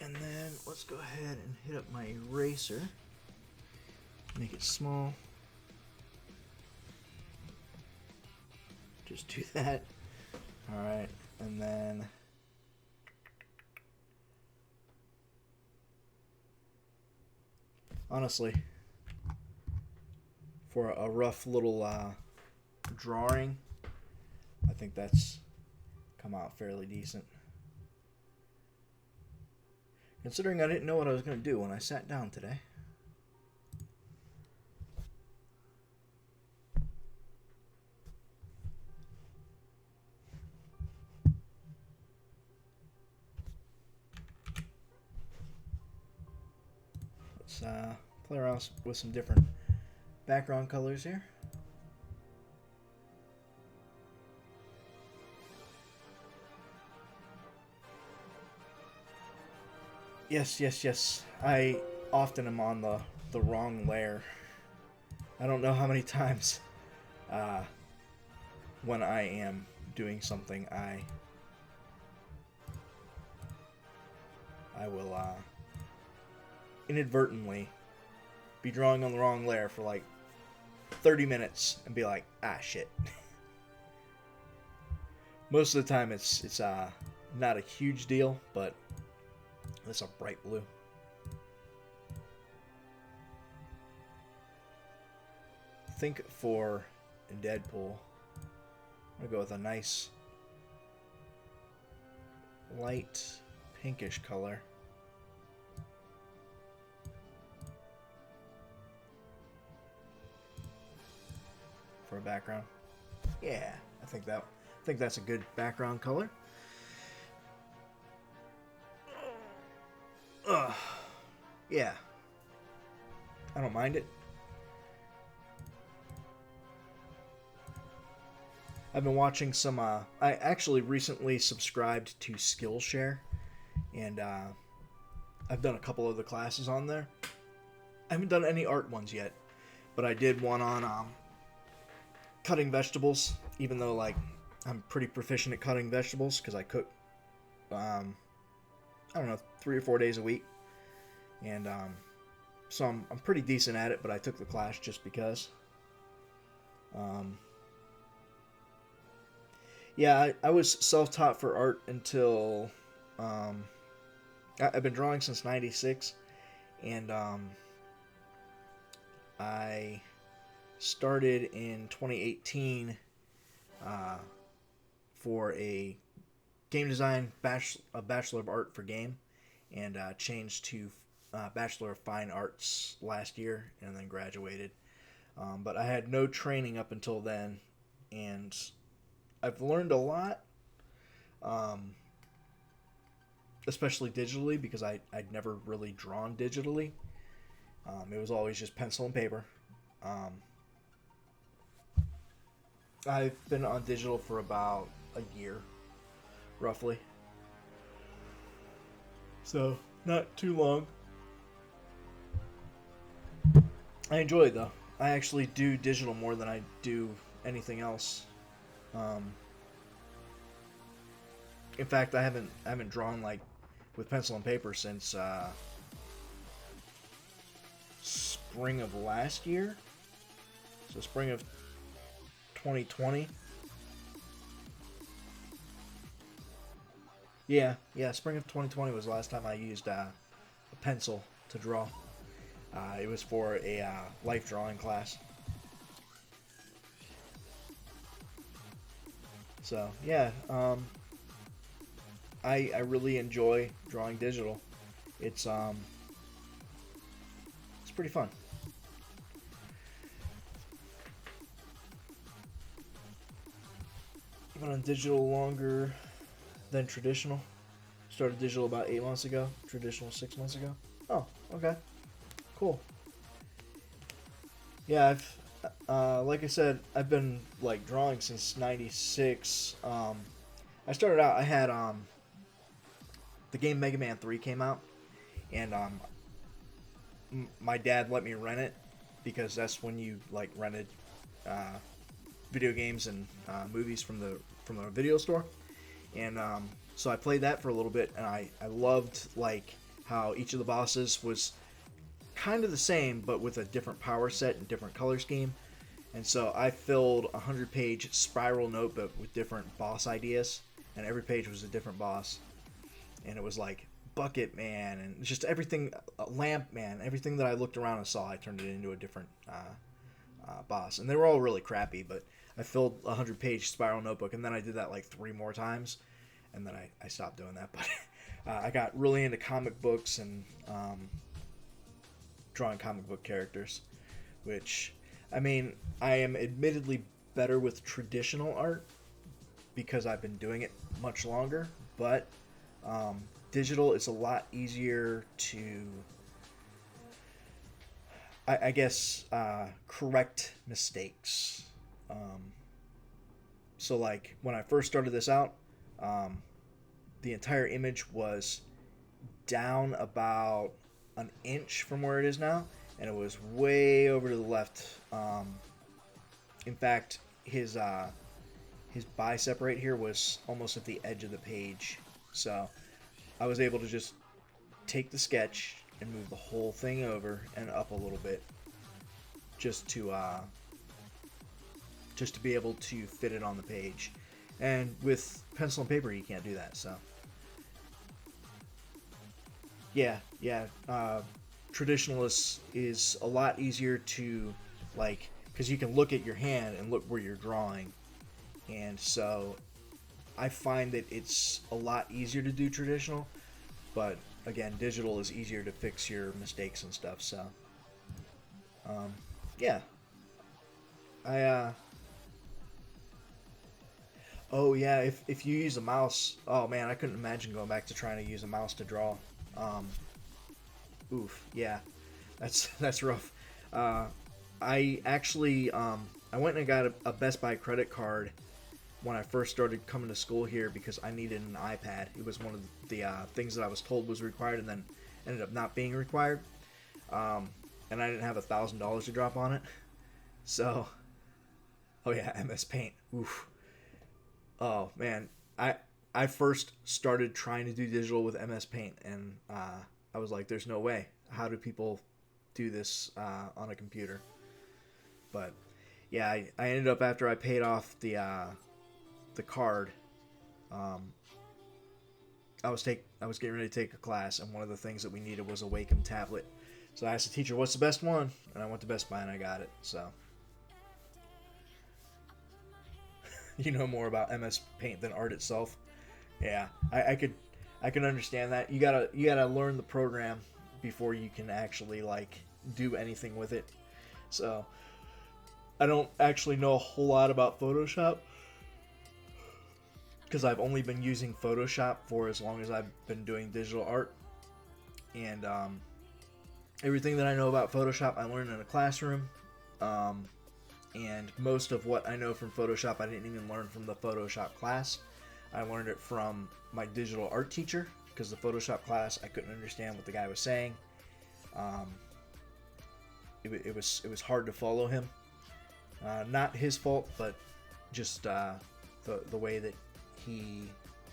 And then let's go ahead and hit up my eraser. Make it small. Just do that. Alright, and then honestly, for a rough little drawing, I think that's come out fairly decent. Considering I didn't know what I was going to do when I sat down today. Let's play around with some different background colors here. Yes. I often am on the wrong layer. I don't know how many times when I am doing something I will inadvertently be drawing on the wrong layer for like 30 minutes and be like, ah, shit. Most of the time it's not a huge deal, but it's a bright blue. I think for Deadpool, I'm gonna go with a nice light pinkish color. For a background. Yeah, I think that's a good background color. Yeah. I don't mind it. I've been watching some I actually recently subscribed to Skillshare, and I've done a couple of the classes on there. I haven't done any art ones yet, but I did one on cutting vegetables, even though like I'm pretty proficient at cutting vegetables because I cook I don't know, 3 or 4 days a week, and so I'm pretty decent at it, but I took the class just because. Yeah, I was self-taught for art until I've been drawing since '96, and I started in 2018 for a game design Bachelor of Art for game, and changed to Bachelor of Fine Arts last year, and then graduated. But I had no training up until then, and I've learned a lot, especially digitally, because I'd never really drawn digitally. It was always just pencil and paper. I've been on digital for about a year, roughly. So, not too long. I enjoy it though. I actually do digital more than I do anything else. In fact, I haven't drawn like with pencil and paper since spring of last year. So spring of 2020. Yeah, spring of 2020 was the last time I used a pencil to draw. It was for a life drawing class. So yeah, I really enjoy drawing digital. It's pretty fun. I've been on digital longer than traditional. Started digital about 8 months ago. Traditional 6 months ago. Oh, okay, cool. Yeah, I've like I said, I've been like drawing since '96. I started out. I had the game Mega Man 3 came out, and my dad let me rent it because that's when you like rented video games and movies from the video store. And so I played that for a little bit, and I loved like how each of the bosses was kind of the same but with a different power set and different color scheme. And so I filled a 100-page spiral notebook with different boss ideas, and every page was a different boss. And it was like Bucket Man and just everything, Lamp Man, everything that I looked around and saw, I turned it into a different boss. And they were all really crappy, but I filled a 100-page spiral notebook, and then I did that like 3 more times, and then I stopped doing that. But I got really into comic books and drawing comic book characters, which, I mean, I am admittedly better with traditional art because I've been doing it much longer, but digital is a lot easier to, I guess, correct mistakes. So like when I first started this out, the entire image was down about an inch from where it is now, and it was way over to the left. In fact, his bicep right here was almost at the edge of the page. So I was able to just take the sketch and move the whole thing over and up a little bit, just to be able to fit it on the page. And with pencil and paper, you can't do that. So yeah. Traditionalist is a lot easier to, like, because you can look at your hand and look where you're drawing, and so I find that it's a lot easier to do traditional, but again, digital is easier to fix your mistakes and stuff. So yeah, oh yeah, if you use a mouse, oh man, I couldn't imagine going back to trying to use a mouse to draw. Oof, yeah, that's rough. I actually I went and got a Best Buy credit card when I first started coming to school here because I needed an iPad. It was one of the things that I was told was required, and then ended up not being required. And I didn't have $1,000 to drop on it, so oh yeah, MS Paint. Oof. Oh man, I first started trying to do digital with MS Paint, and I was like, "There's no way. How do people do this on a computer?" But yeah, I ended up, after I paid off the card, I was getting ready to take a class, and one of the things that we needed was a Wacom tablet. So I asked the teacher, "What's the best one?" And I went to Best Buy and I got it. So you know more about MS Paint than art itself. Yeah, I can understand that. You gotta learn the program before you can actually like do anything with it. So I don't actually know a whole lot about Photoshop because I've only been using Photoshop for as long as I've been doing digital art, and everything that I know about Photoshop, I learned in a classroom. And most of what I know from Photoshop, I didn't even learn from the Photoshop class. I learned it from my digital art teacher, because the Photoshop class, I couldn't understand what the guy was saying. It was hard to follow him. Not his fault, but just the way that he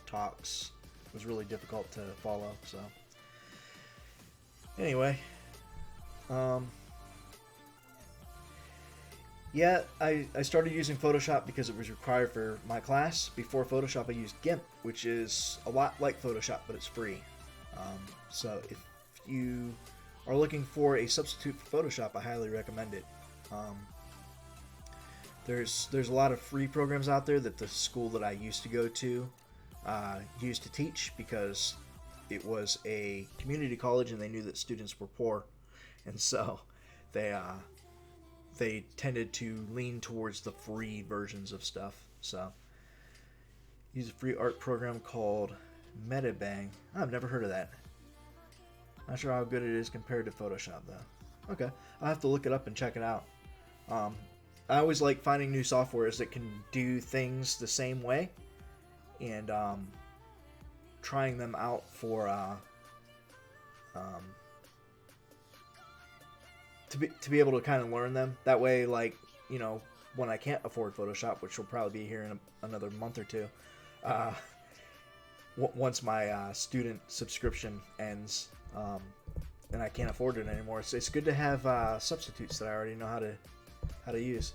talks was really difficult to follow. So anyway, yeah, I started using Photoshop because it was required for my class. Before Photoshop, I used GIMP, which is a lot like Photoshop, but it's free. So if you are looking for a substitute for Photoshop, I highly recommend it. There's a lot of free programs out there that the school that I used to go to used to teach, because it was a community college and they knew that students were poor, and so they tended to lean towards the free versions of stuff. So use a free art program called Metabang. I've never heard of that. Not sure how good it is compared to Photoshop though. Okay, I'll have to look it up and check it out. I always like finding new softwares that can do things the same way, and trying them out for to be able to kind of learn them. That way, like, you know, when I can't afford Photoshop, which will probably be here in another month or two, once my student subscription ends, and I can't afford it anymore, it's good to have substitutes that I already know how to use.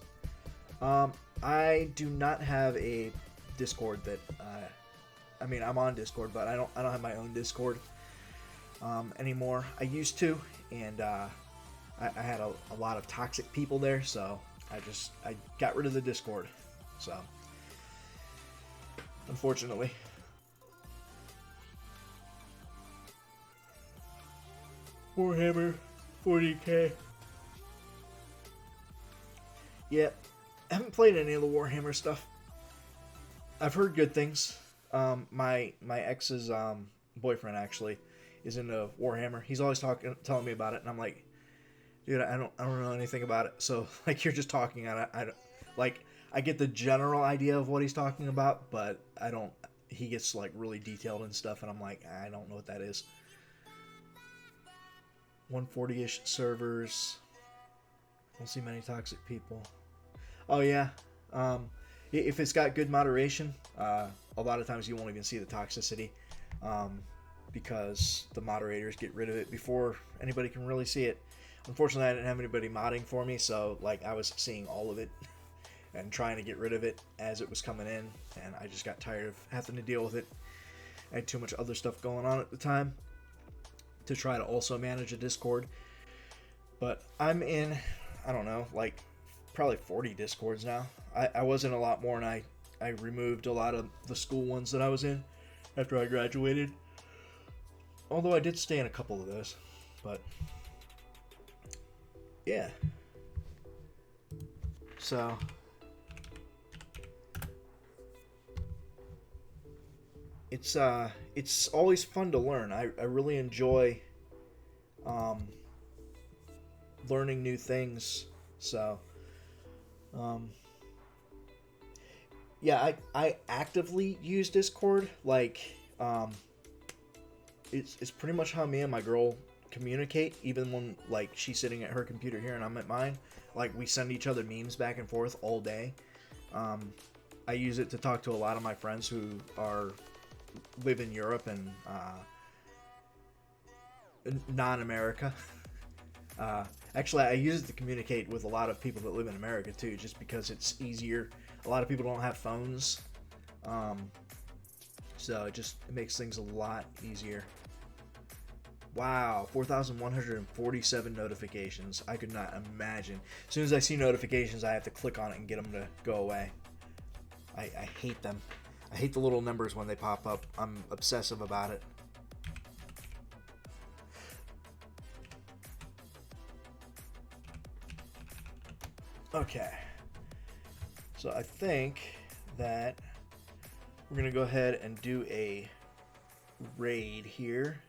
I do not have a Discord that I mean, I'm on Discord, but I don't have my own Discord anymore. I used to, and I had a lot of toxic people there, so I got rid of the Discord. So unfortunately. Warhammer 40K. Yeah, I haven't played any of the Warhammer stuff. I've heard good things. My ex's boyfriend actually is into Warhammer. He's always telling me about it, and I'm like, dude, I don't know anything about it. So like, you're just talking, I don't like. I get the general idea of what he's talking about, but I don't. He gets like really detailed and stuff, and I'm like, I don't know what that is. 140-ish servers. Don't see many toxic people. Oh yeah. If it's got good moderation, a lot of times you won't even see the toxicity, because the moderators get rid of it before anybody can really see it. Unfortunately, I didn't have anybody modding for me, so like, I was seeing all of it and trying to get rid of it as it was coming in, and I just got tired of having to deal with it. I had too much other stuff going on at the time to try to also manage a Discord. But I'm in, I don't know, like probably 40 Discords now. I was in a lot more, and I removed a lot of the school ones that I was in after I graduated. Although I did stay in a couple of those. But yeah. So it's always fun to learn. I really enjoy learning new things. So yeah, I actively use Discord. Like, it's pretty much how me and my girl communicate, even when like she's sitting at her computer here and I'm at mine. Like, we send each other memes back and forth all day. I use it to talk to a lot of my friends who live in Europe and non-America. Actually, I use it to communicate with a lot of people that live in America too, just because it's easier. A lot of people don't have phones, so it makes things a lot easier. Wow, 4,147 notifications. I could not imagine. As soon as I see notifications, I have to click on it and get them to go away. I hate them. I hate the little numbers when they pop up. I'm obsessive about it. Okay. So I think that we're going to go ahead and do a raid here.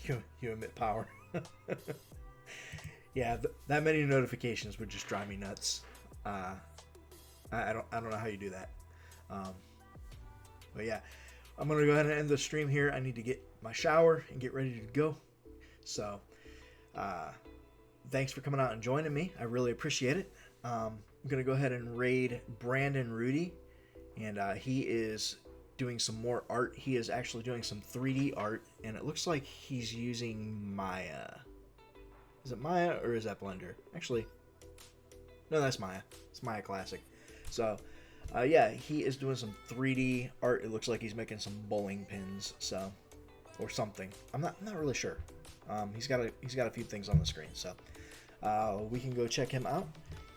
you emit power. Yeah, that many notifications would just drive me nuts. I don't know how you do that. But yeah, I'm gonna go ahead and end the stream here. I need to get my shower and get ready to go. So, thanks for coming out and joining me. I really appreciate it. I'm gonna go ahead and raid Brandon Rudy, and he is doing some more art. He is actually doing some 3D art, and it looks like he's using Maya. Is it Maya or is that Blender? Actually, no, that's Maya. It's Maya Classic. So, yeah, he is doing some 3D art. It looks like he's making some bowling pins, so, or something. I'm not really sure. He's got a few things on the screen, so we can go check him out.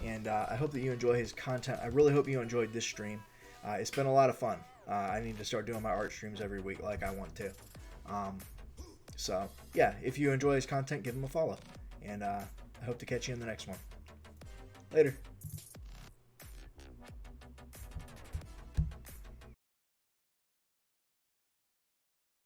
And I hope that you enjoy his content. I really hope you enjoyed this stream. It's been a lot of fun. I need to start doing my art streams every week like I want to. So, yeah, if you enjoy his content, give him a follow. And I hope to catch you in the next one. Later.